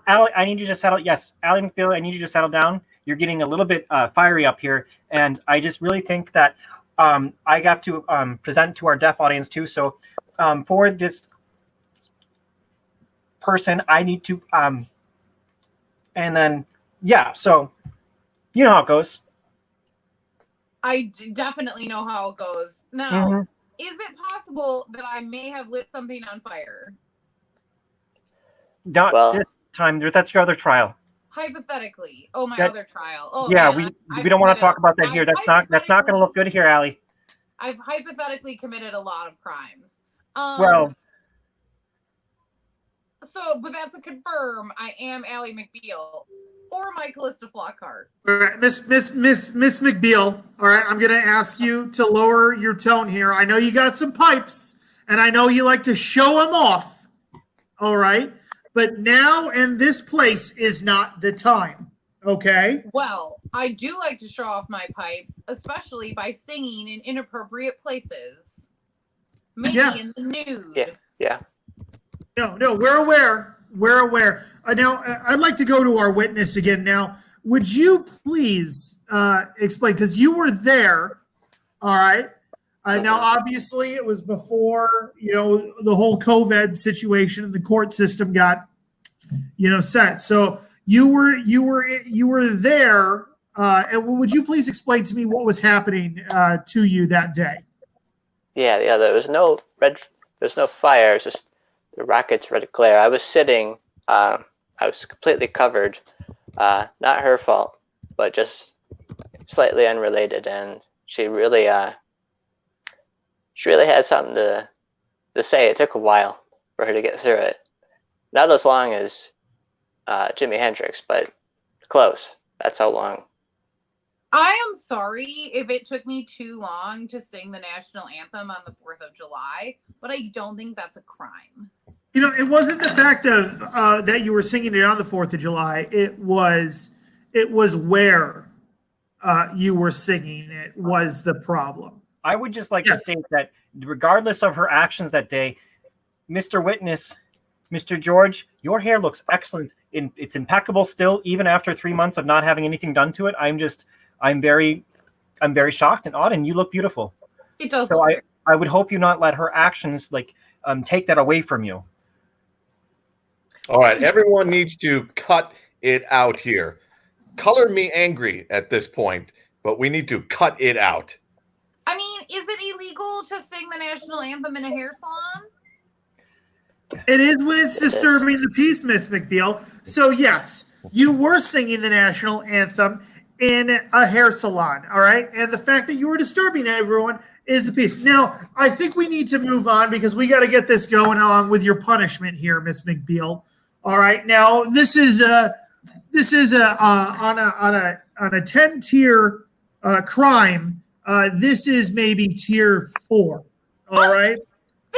D: Allie, I need you to settle. Yes, Allie McBeal, I need you to settle down. You're getting a little bit fiery up here, and I just really think that I got to present to our deaf audience too. So for this person, I need to, and then, yeah, so you know how it goes.
C: I definitely know how it goes. Now, is it possible that I may have lit something on fire?
D: Not this time. That's your other trial.
C: Hypothetically. Oh, my other trial. Oh,
D: yeah,
C: man,
D: we don't want to talk about that here. That's not going to look good here, Allie.
C: I've hypothetically committed a lot of crimes.
D: Well,
C: so, but that's a confirm. I am Allie McBeal or my Callista Flockhart.
F: All right, Miss McBeal. All right, I'm going to ask you to lower your tone here. I know you got some pipes, and I know you like to show them off. All right, but now and this place is not the time. Okay.
C: Well, I do like to show off my pipes, especially by singing in inappropriate places. Maybe in the nude.
E: Yeah.
F: No, we're aware. We're aware. Now, I'd like to go to our witness again. Now, would you please explain? Because you were there, all right? Now, obviously, it was before, the whole COVID situation and the court system got, set. So you were there. And would you please explain to me what was happening to you that day?
E: Yeah. There was no fire. It was just the rocket's red glare. I was sitting. I was completely covered. Not her fault, but just slightly unrelated. And she really had something to say. It took a while for her to get through it. Not as long as Jimi Hendrix, but close. That's how long.
C: I am sorry if it took me too long to sing the national anthem on the 4th of July, but I don't think that's a crime.
F: It wasn't the fact of that you were singing it on the 4th of July. It was where you were singing it was the problem.
D: I would just like to say that regardless of her actions that day, Mr. Witness, Mr. George, your hair looks excellent. It's impeccable still, even after 3 months of not having anything done to it. I'm very shocked and awed, and you look beautiful.
C: It does.
D: So I would hope you not let her actions take that away from you.
B: All right, everyone needs to cut it out here. Color me angry at this point, but we need to cut it out.
C: I mean, is it illegal to sing the national anthem in a hair salon?
F: It is when it's disturbing the peace, Miss McBeal. So yes, you were singing the national anthem in a hair salon, all right? And the fact that you were disturbing everyone is the piece. Now, I think we need to move on because we got to get this going along with your punishment here, Miss McBeal. All right. Now, this is on a 10-tier crime. This is maybe tier 4. All right.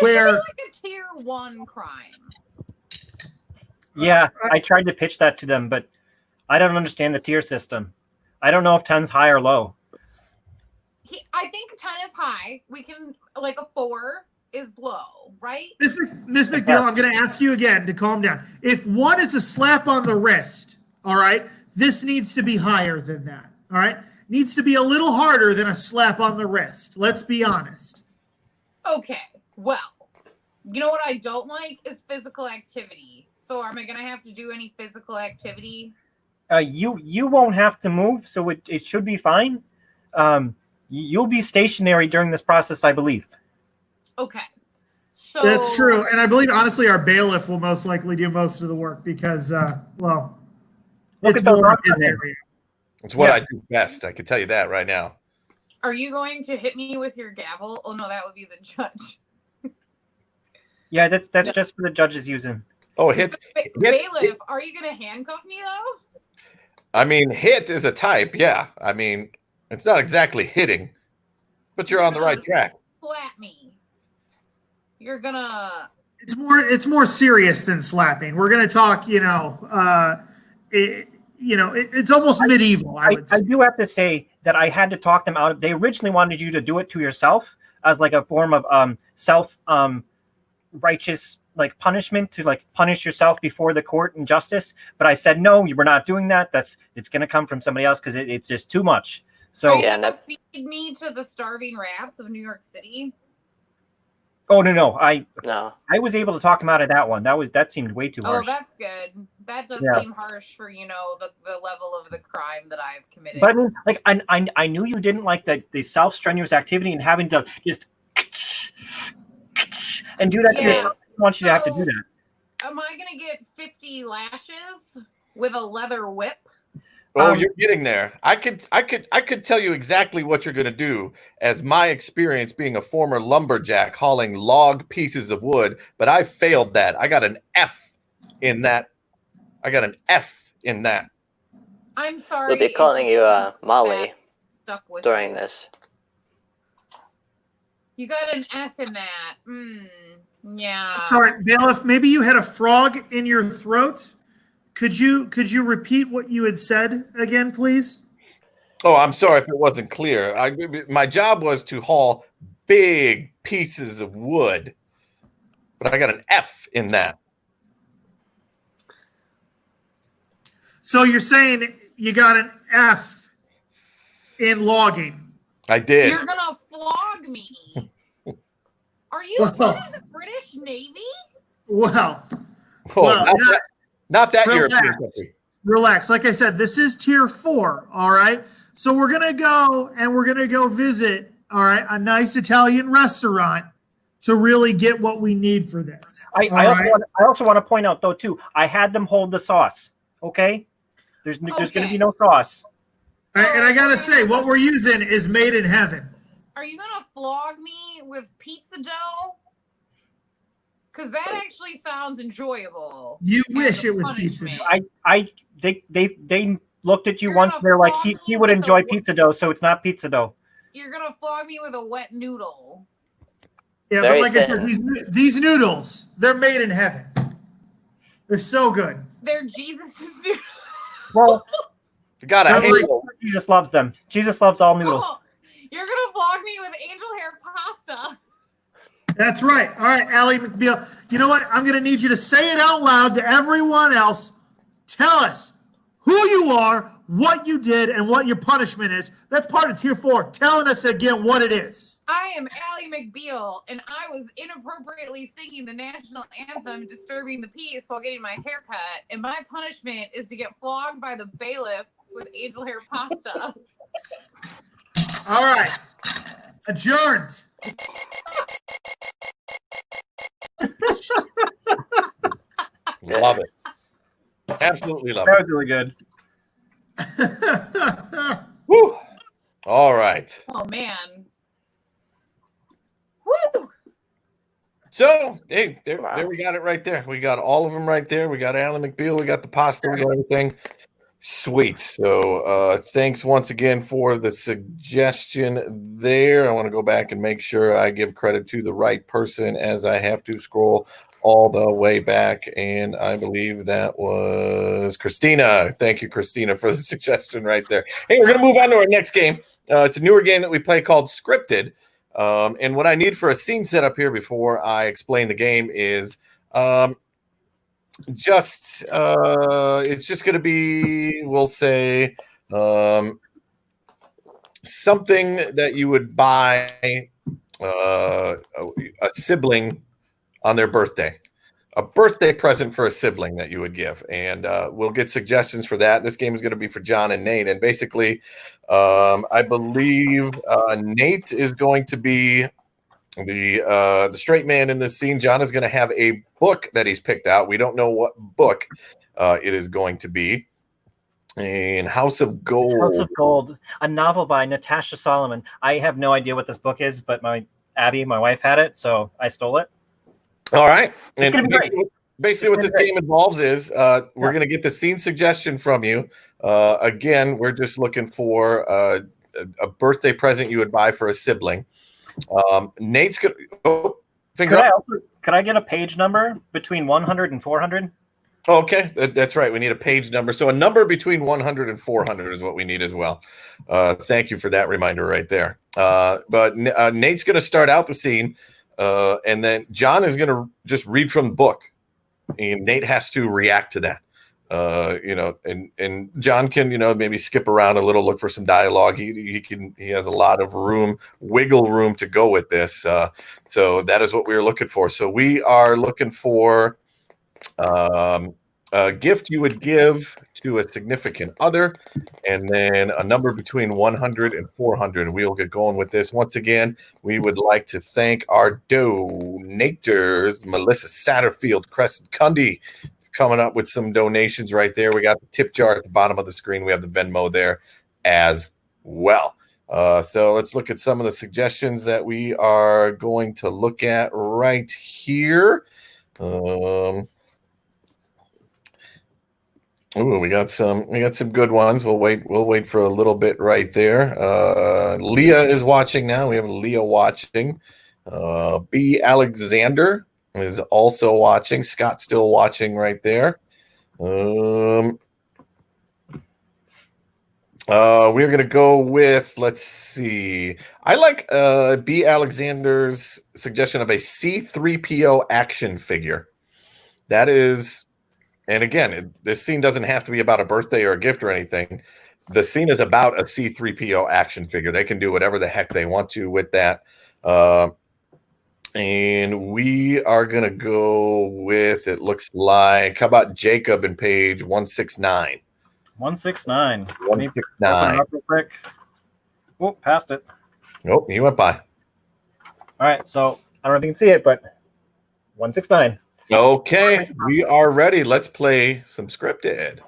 C: This should be like a tier 1 crime.
D: Yeah, I tried to pitch that to them, but I don't understand the tier system. I don't know if 10's high or low.
C: I think 10 is high. We can, a 4 is low, right?
F: Miss McBeal, I'm going to ask you again to calm down. If 1 is a slap on the wrist, all right, this needs to be higher than that, all right? Needs to be a little harder than a slap on the wrist. Let's be honest.
C: Okay, well, you know what I don't like is physical activity. So am I going to have to do any physical activity?
D: You won't have to move, so it should be fine. You'll be stationary during this process, I believe.
C: Okay. So
F: that's true. And I believe, honestly, our bailiff will most likely do most of the work because, it's more his area.
B: It's what I do best. I can tell you that right now.
C: Are you going to hit me with your gavel? Oh, no, that would be the judge.
D: Yeah, that's just for the judges using.
B: Oh, hit.
C: Bailiff, are you going to handcuff me, though?
B: I mean, hit is a type, yeah. I mean, it's not exactly hitting, but you're on the right track.
C: Slap me. You're gonna.
F: It's more serious than slapping. We're gonna talk. It's almost medieval. I
D: do have to say that I had to talk them out. They originally wanted you to do it to yourself as like a form of self righteous punishment to punish yourself before the court and justice. But I said no, we're not doing that. It's going to come from somebody else because it's just too much. So
C: Are you
E: Yeah,
C: gonna feed me to the starving rats of New York City?
D: oh no, I
E: no.
D: was able to talk him out of that one. That seemed way too
C: Oh,
D: harsh.
C: that's good. That does
D: Yeah.
C: seem harsh for the level of the crime that I've committed.
D: But I mean, like I knew you didn't like the self-strenuous activity and having to just and do that to
C: Yeah.
D: yourself. I didn't want you to have to do
C: So-
D: that.
C: Am I gonna get 50 lashes with a leather whip?
B: Oh, you're getting there. I could tell you exactly what you're going to do as my experience being a former lumberjack hauling log pieces of wood, but I failed that. I got an F in that.
C: I'm sorry.
E: We'll be
C: it
E: calling
C: just-
E: you Molly
C: that stuck with
E: during
C: me.
E: this.
C: You got an F in that. Yeah.
F: Sorry, Bailiff, maybe you had a frog in your throat. Could you repeat what you had said again, please?
B: Oh, I'm sorry if it wasn't clear. My job was to haul big pieces of wood, but I got an F in that.
F: So you're saying you got an F in logging.
B: I did.
C: You're gonna flog me. Are you
F: Well-
C: part of the British Navy?
F: Well,
B: Oh,
F: well,
B: not that
F: relax.
B: European country.
F: relax. Like I said, this is tier 4, all right? So we're going to go visit, all right, a nice Italian restaurant to really get what we need for this.
D: I also want to point out though too. I had them hold the sauce. Okay, there's going to be no sauce.
F: And I got to say, what we're using is made in heaven.
C: Are you gonna flog me with pizza dough? Because that actually sounds enjoyable.
F: You
C: as
F: wish
C: a
F: it was pizza.
C: punishment.
D: They looked at you
C: You're
D: once.
C: gonna
D: They're like,
C: flog
D: he
C: me
D: would
C: with
D: enjoy
C: a-
D: pizza dough, so it's not pizza dough.
C: You're gonna flog me with a wet noodle.
F: Yeah,
E: Very
F: but like I
E: thin.
F: said, these noodles, they're made in heaven. They're so good.
C: They're Jesus' noodles.
D: Well,
B: God, I
F: That's
B: hate
F: like-
D: Jesus loves them. Jesus loves all noodles.
C: Oh, you're gonna flog me with angel hair pasta.
F: That's right. All right, Allie McBeal. You know what? I'm going to need you to say it out loud to everyone else. Tell us who you are, what you did, and what your punishment is. That's part of tier 4. Telling us again what it is.
C: I am Allie McBeal, and I was inappropriately singing the national anthem, disturbing the peace while getting my hair cut. And my punishment is to get flogged by the bailiff with angel hair pasta.
F: All right. Adjourned.
B: love it. Absolutely love
D: That
B: it.
D: was really good.
B: Woo. All right.
C: Oh man. Woo!
B: So, hey, there
E: Wow.
B: we got it right there. We got all of them right there. We got Alan McBeal. We got the pasta. We got everything. Sweet. So, thanks once again for the suggestion there. I want to go back and make sure I give credit to the right person as I have to scroll all the way back. And I believe that was Christina. Thank you, Christina, for the suggestion right there. Hey, we're going to move on to our next game. It's a newer game that we play called Scripted. And what I need for a scene setup here before I explain the game is it's just going to be, we'll say, something that you would buy a sibling on their birthday, a birthday present for a sibling that you would give. And we'll get suggestions for that. This game is going to be for John and Nate. And basically, I believe Nate is going to be the straight man in this scene. John is going to have a book that he's picked out. We don't know what book it is going to be. And House of Gold.
D: House of Gold, a novel by Natasha Solomon. I have no idea what this book is, but my wife, had it, so I stole it.
B: All right. And
D: gonna be great.
B: basically what this game involves is we're going to get the scene suggestion from you. Again, we're just looking for a birthday present you would buy for a sibling. Nate's going to finger up.
D: Could I get a page number between 100 and 400?
B: Oh, okay, that's right. We need a page number. So a number between 100 and 400 is what we need as well. Thank you for that reminder right there. But Nate's going to start out the scene, and then John is going to just read from the book, and Nate has to react to that. and John can, maybe skip around a little, look for some dialogue. He has a lot of wiggle room to go with this. So that is what we are looking for. So we are looking for a gift you would give to a significant other, and then a number between 100 and 400. And we'll get going with this. Once again, we would like to thank our donators, Melissa Satterfield, Crescent Cundy, coming up with some donations right there. We got the tip jar at the bottom of the screen. We have the Venmo there as well. So let's look at some of the suggestions that we are going to look at right here. We got some good ones. We'll wait for a little bit right there. Leah is watching now. We have Leah watching. B. Alexander is also watching. Scott's still watching right there. We're going to go with, let's see. I like B. Alexander's suggestion of a C-3PO action figure. That is, and again, this scene doesn't have to be about a birthday or a gift or anything. The scene is about a C-3PO action figure. They can do whatever the heck they want to with that. And we are going to go with, it looks like, how about Jacob in page 169?
D: 169.
B: 169.
D: Open it up real quick. Oh, passed it.
B: Nope, he went by.
D: All right, so I don't know if you can see it, but 169.
B: Okay, we are ready. Let's play some scripted.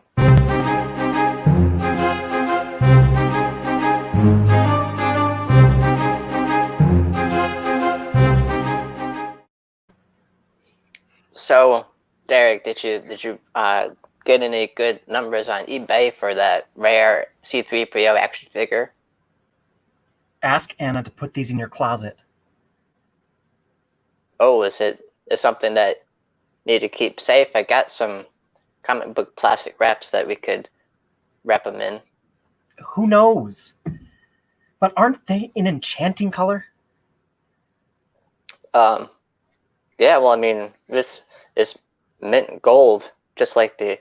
E: So, Derek, did you get any good numbers on eBay for that rare C-3PO action figure?
D: Ask Anna to put these in your closet.
E: Oh, is something that need to keep safe? I got some comic book plastic wraps that we could wrap them in.
D: Who knows? But aren't they in enchanting color?
E: Yeah, well, I mean, this is mint gold, just like it's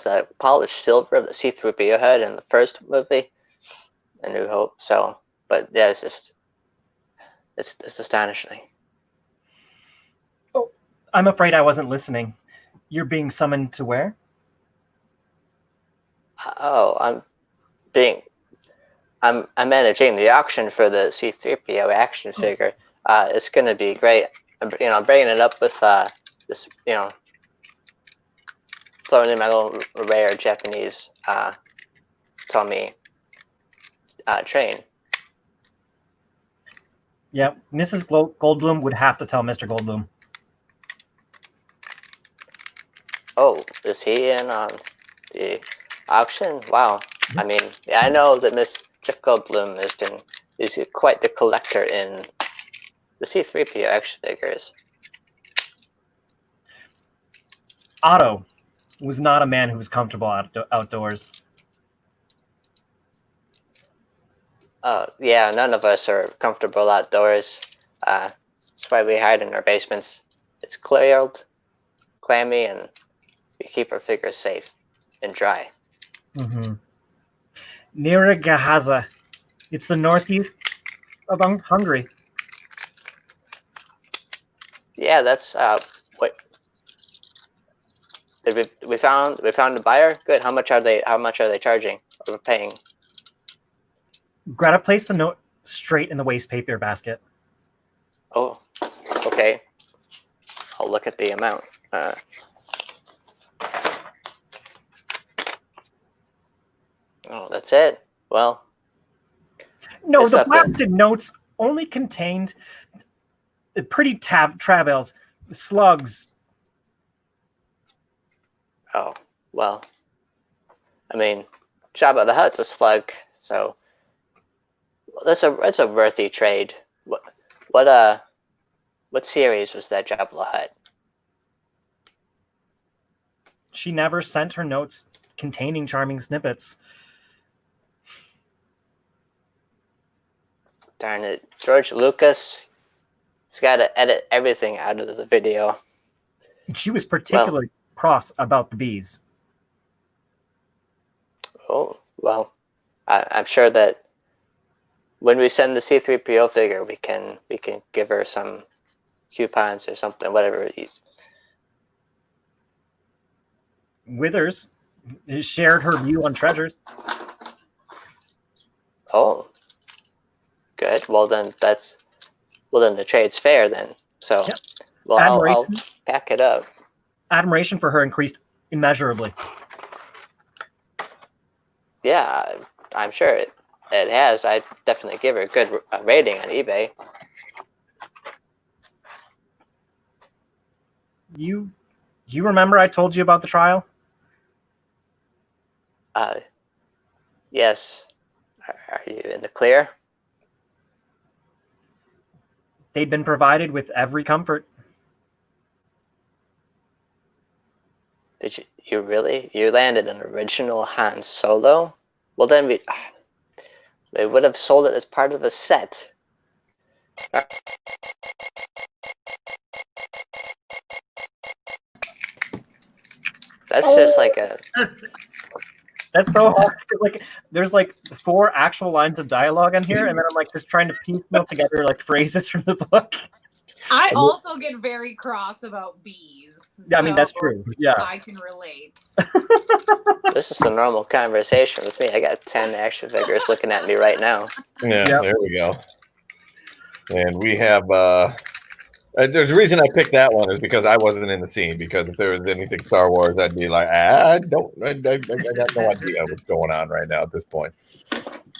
E: the polished silver of the C-3PO head in the first movie, A New Hope. So, but yeah, it's astonishing.
D: Oh, I'm afraid I wasn't listening. You're being summoned to where?
E: Oh, I'm managing the auction for the C-3PO action figure. It's gonna be great. I'm bringing it up with this, throwing in my little rare Japanese Tommy train.
D: Yeah, Mrs. Goldblum would have to tell Mr. Goldblum.
E: Oh, is he in on the auction? Wow. I mean, yeah, I know that Miss Jeff Goldblum is quite the collector in the C-3PO action figures.
D: Otto was not a man who was comfortable outdoors.
E: Yeah, none of us are comfortable outdoors. That's why we hide in our basements. It's cold, clammy, and we keep our figures safe and dry.
D: Mm-hmm. Nyíregyháza. It's the northeast of Hungary.
E: Yeah, that's what. We found a buyer. Good. How much are they charging or paying?
D: Greta placed the note straight in the waste paper basket.
E: Oh, okay. I'll look at the amount. Oh, that's it. Well,
D: no,
E: it's
D: the
E: something.
D: plastic notes only contained pretty travails, slugs.
E: Oh, well. I mean, Jabba the Hutt's a slug, so that's a worthy trade. What series was that Jabba the Hutt?
D: She never sent her notes containing charming snippets.
E: Darn it. George Lucas, he's got to edit everything out of the video.
D: She was particularly cross about the bees.
E: Oh, well, I'm sure that when we send the C3PO figure, we can give her some coupons or something, whatever.
D: Withers shared her view on treasures.
E: Oh, good. Well, then the trade's fair then. So,
D: Yep.
E: well, I'll pack it up.
D: Admiration for her increased immeasurably.
E: Yeah, I'm sure it has. I definitely give her a good rating on eBay.
D: You remember I told you about the trial?
E: Yes. Are you in the clear?
D: They'd been provided with every comfort.
E: Did you really? You landed an original Han Solo? Well, then they would have sold it as part of a set. That's just like a.
D: That's so hard. Like, there's like 4 actual lines of dialogue on here, and then I'm like just trying to piecemeal together like phrases from the book.
C: I also get very cross about bees.
D: Yeah, I mean that's true. Yeah,
C: I can relate.
E: This is the normal conversation with me. I got 10 action figures looking at me right now.
B: Yeah,
D: Yep.
B: There we go. And we have there's a reason I picked that one is because I wasn't in the scene. Because if there was anything Star Wars, I'd be like, I got no idea what's going on right now at this point.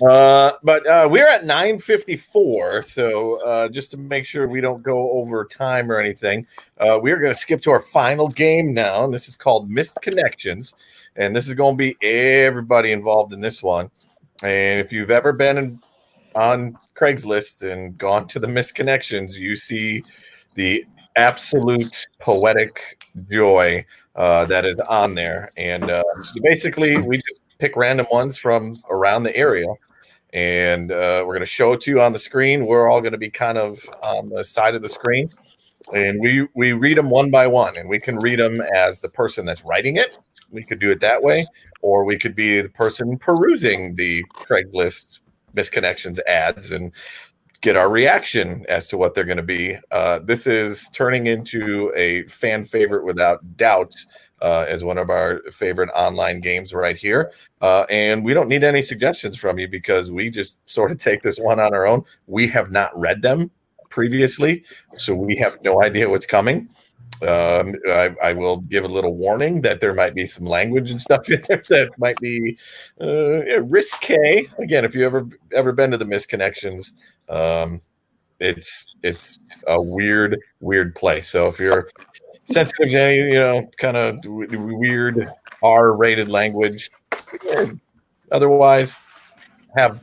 B: But we're at 9:54, so just to make sure we don't go over time or anything, we're going to skip to our final game now, and this is called Missed Connections, and this is going to be everybody involved in this one. And if you've ever been on Craigslist and gone to the Missed Connections, you see the absolute poetic joy that is on there. And basically, we just pick random ones from around the area, and we're going to show it to you on the screen. We're all going to be kind of on the side of the screen, and we read them one by one, and we can read them as the person that's writing it. We could do it that way, or we could be the person perusing the Craigslist Missed Connections ads and get our reaction as to what they're going to be. This is turning into a fan favorite without doubt, as one of our favorite online games right here. And we don't need any suggestions from you because we just sort of take this one on our own. We have not read them previously, so we have no idea what's coming. I will give a little warning that there might be some language and stuff in there that might be risque. Again, if you ever been to the Missed Connections, it's a weird place. So if you're sensitive to any, kind of weird R-rated language, otherwise have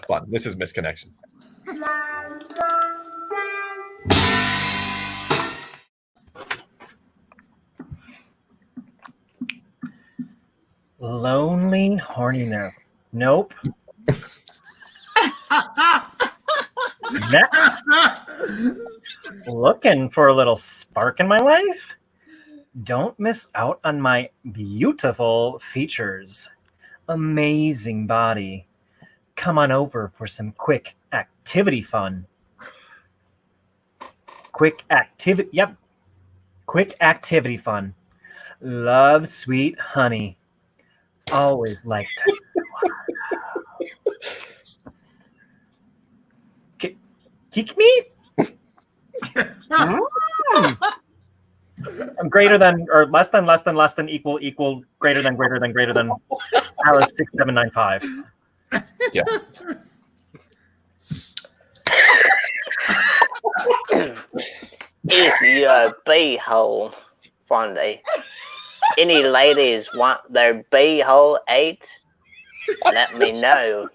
B: fun. This is Missed Connections.
D: Lonely, horny now. Nope. Next. Looking for a little spark in my life? Don't miss out on my beautiful features. Amazing body. Come on over for some quick activity fun. Quick activity fun. Love, sweet honey. Always liked kick me? I'm greater than or less than equal greater than Alice 6795.
B: Yeah.
E: Is your beehole funny? Any ladies want their beehole ate? Let me know.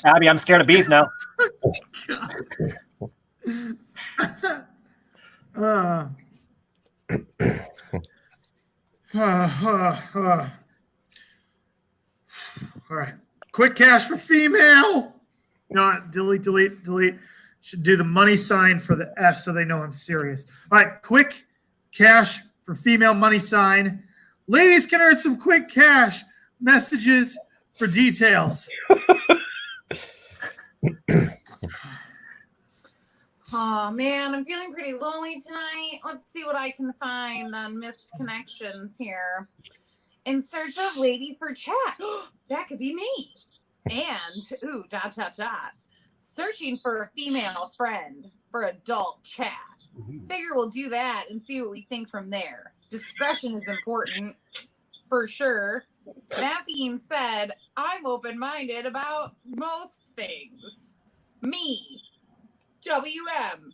D: Abby, I'm scared of bees now.
F: All right. Quick cash for female. No, delete. Should do the money sign for the S so they know I'm serious. All right. Quick cash for female money sign. Ladies can earn some quick cash messages for details.
C: Oh man, I'm feeling pretty lonely tonight. Let's see what I can find on missed connections here. In search of lady for chat. That could be me. And searching for a female friend for adult chat. Figure we'll do that and see what we think from there. Discretion is important, for sure. That being said, I'm open-minded about most things. Me, WM,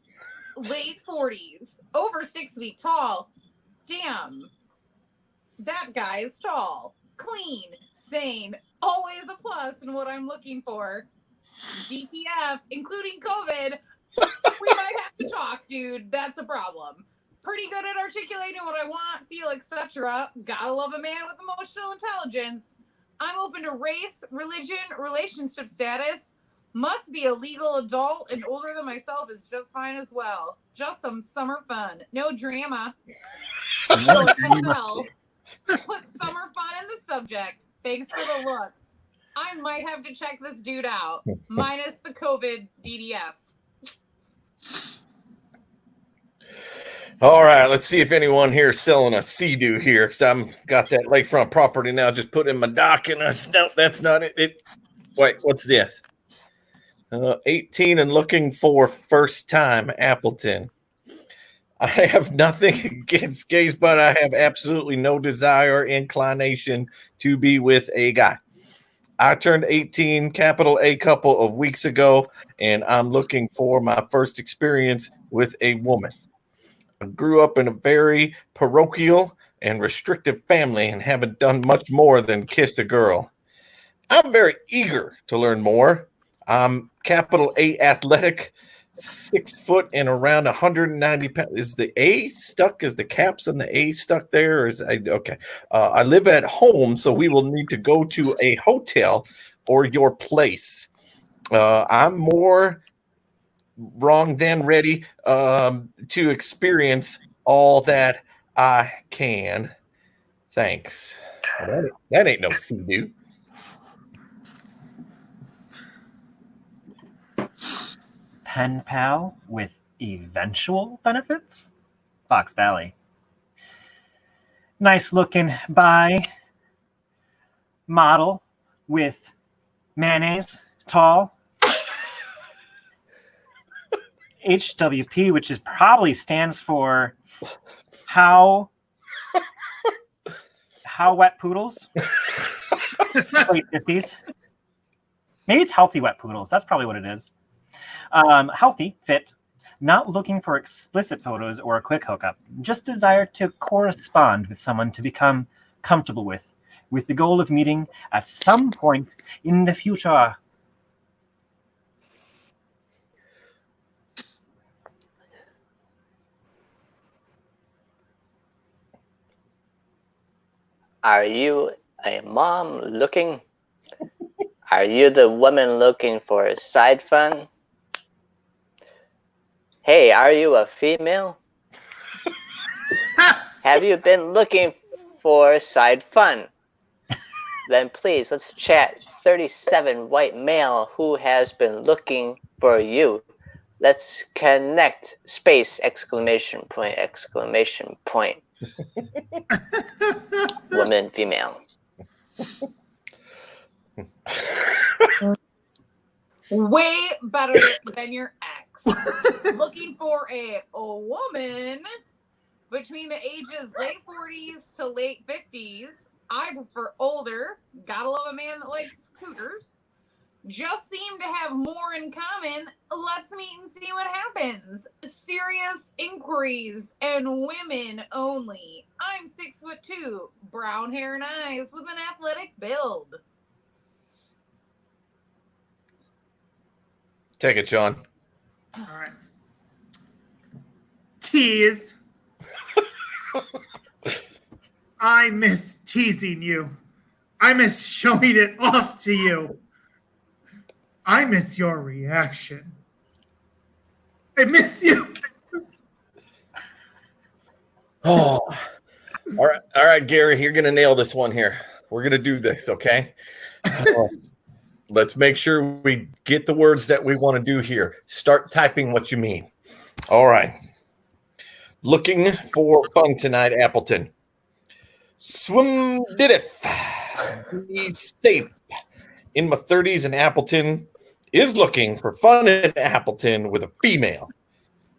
C: late 40s, over 6 feet tall. Damn, that guy is tall, clean, sane, always a plus in what I'm looking for. DTF, including COVID, we might have to talk, dude. That's a problem. Pretty good at articulating what I want, feel, etc. Gotta love a man with emotional intelligence. I'm open to race, religion, relationship status. Must be a legal adult and older than myself is just fine as well. Just some summer fun. No drama. So hell, put summer fun in the subject. Thanks for the look. I might have to check this dude out. Minus the COVID DDF.
B: All right, let's see if anyone here is selling a Sea-Doo here, because I'm got that lakefront property now. Just put in my dock, and no, that's not it. Wait, what's this? 18 and looking for first time Appleton. I have nothing against gays, but I have absolutely no desire or inclination to be with a guy. I turned 18, capital A, couple of weeks ago, and I'm looking for my first experience with a woman. I grew up in a very parochial and restrictive family and haven't done much more than kiss a girl. I'm very eager to learn more. I'm capital A athletic, 6 foot and around 190 pounds. Is the A stuck? Is the caps on the A stuck there? Or okay. I live at home, so we will need to go to a hotel or your place. I'm more wrong than ready to experience all that I can. Thanks. That ain't no Sea-Doo.
D: Pen pal with eventual benefits? Fox Valley. Nice looking bi model with mayonnaise, tall. HWP, which is probably stands for how wet poodles. Late 50s. Maybe it's healthy wet poodles. That's probably what it is. Healthy, fit, not looking for explicit photos or a quick hookup. Just desire to correspond with someone to become comfortable with the goal of meeting at some point in the future.
E: Are you a mom looking? Are you the woman looking for side fun? Hey, are you a female? Have you been looking for side fun? Then please, let's chat. 37 white male who has been looking for you. Let's connect. Space, exclamation point, exclamation point. Woman, female.
C: Way better than your ex. Looking for a woman between the ages late 40s to late 50s. I prefer older. Gotta love a man that likes cougars. Just seem to have more in common. Let's meet and see what happens. Serious inquiries and women only. I'm 6'2", brown hair and eyes with an athletic build.
B: Take it, Sean.
F: All right. Tease. I miss teasing you. I miss showing it off to you. I miss your reaction. I miss you.
B: Oh, all right, Gary, you're gonna nail this one here. We're going to do this, okay? Let's make sure we get the words that we want to do here. Start typing what you mean. All right. Looking for fun tonight, Appleton. Swim did it. Be safe. In my 30s, and Appleton is looking for fun in Appleton with a female.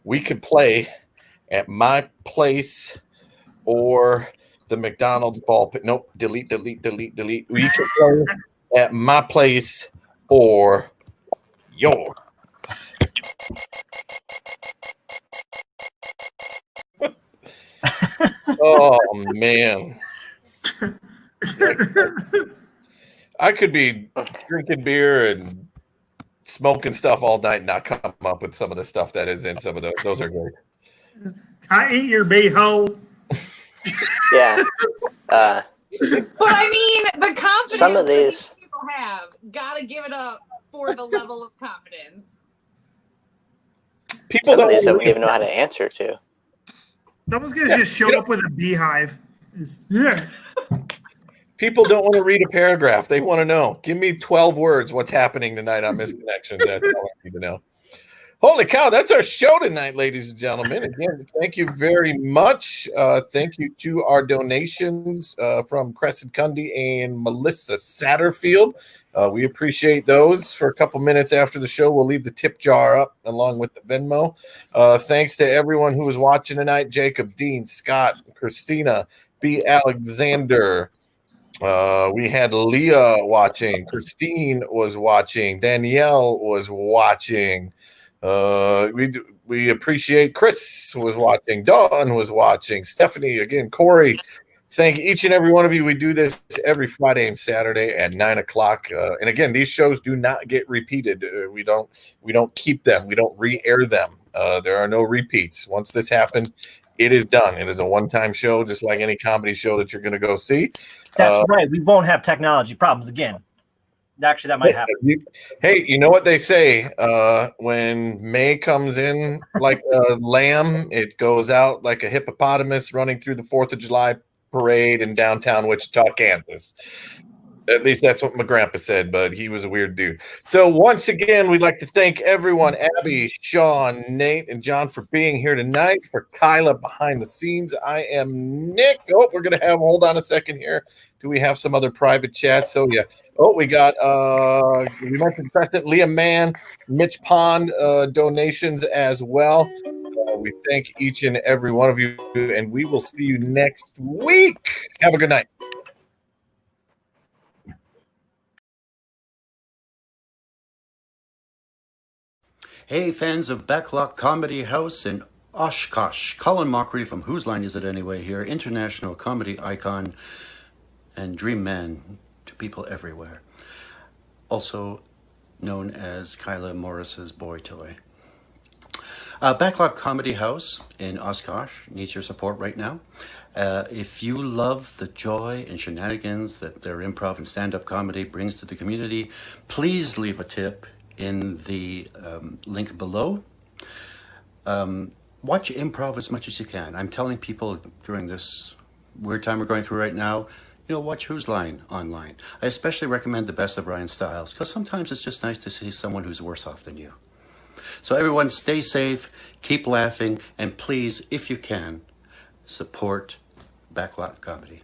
B: We could play at my place or the McDonald's ball pit. Nope, delete. We could play at my place or yours. Oh, man. I could be drinking beer and smoking stuff all night and not come up with some of the stuff that is in some of those. Those are great.
F: I ain't your beehole.
E: Yeah.
C: But I mean, the confidence
E: Some of
C: that
E: these-
C: these people have, gotta give it up for the level of confidence.
B: People
E: Some of these I
B: don't
E: wouldn't even know how to answer to.
F: Someone's gonna just show up with a beehive. Yeah.
B: People don't want to read a paragraph. They want to know. Give me 12 words. What's happening tonight on Misconnections? That's all I need to know. Holy cow, that's our show tonight, ladies and gentlemen. Again, thank you very much. Thank you to our donations from Crescent Cundy and Melissa Satterfield. We appreciate those. For a couple minutes after the show, we'll leave the tip jar up along with the Venmo. Thanks to everyone who was watching tonight. Jacob, Dean, Scott, Christina, B. Alexander. We had Leah watching. Christine was watching. Danielle was watching. We appreciate Chris was watching. Dawn was watching. Stephanie, again, Corey. Thank each and every one of you. We do this every Friday and Saturday at 9:00. And again, these shows do not get repeated. We don't keep them. We don't re-air them. There are no repeats. Once this happens, it is done. It is a one-time show, just like any comedy show that you're going to go see.
D: That's right. We won't have technology problems again. Actually, that might happen.
B: Hey, you know what they say? When May comes in like a lamb, it goes out like a hippopotamus running through the 4th of July parade in downtown Wichita, Kansas. At least that's what my grandpa said, but he was a weird dude. So once again, we'd like to thank everyone, Abby, Sean, Nate, and John for being here tonight. For Kyla behind the scenes, I am Nick. Oh, we're going to hold on a second here. Do we have some other private chats? Oh, yeah. Oh, we got, we mentioned Crescent, Leah Mann, Mitch Pond donations as well. We thank each and every one of you, and we will see you next week. Have a good night.
G: Hey, fans of Backlot Comedy House in Oshkosh. Colin Mockery from Whose Line Is It Anyway here, international comedy icon and dream man to people everywhere. Also known as Kyla Morris's boy toy. Backlot Comedy House in Oshkosh needs your support right now. If you love the joy and shenanigans that their improv and stand-up comedy brings to the community, please leave a tip in the link below. Watch improv as much as you can. I'm telling people during this weird time we're going through right now, watch Whose Line online. I especially recommend The Best of Ryan Stiles, because sometimes it's just nice to see someone who's worse off than you. So everyone stay safe, keep laughing, and please, if you can, support Backlot Comedy.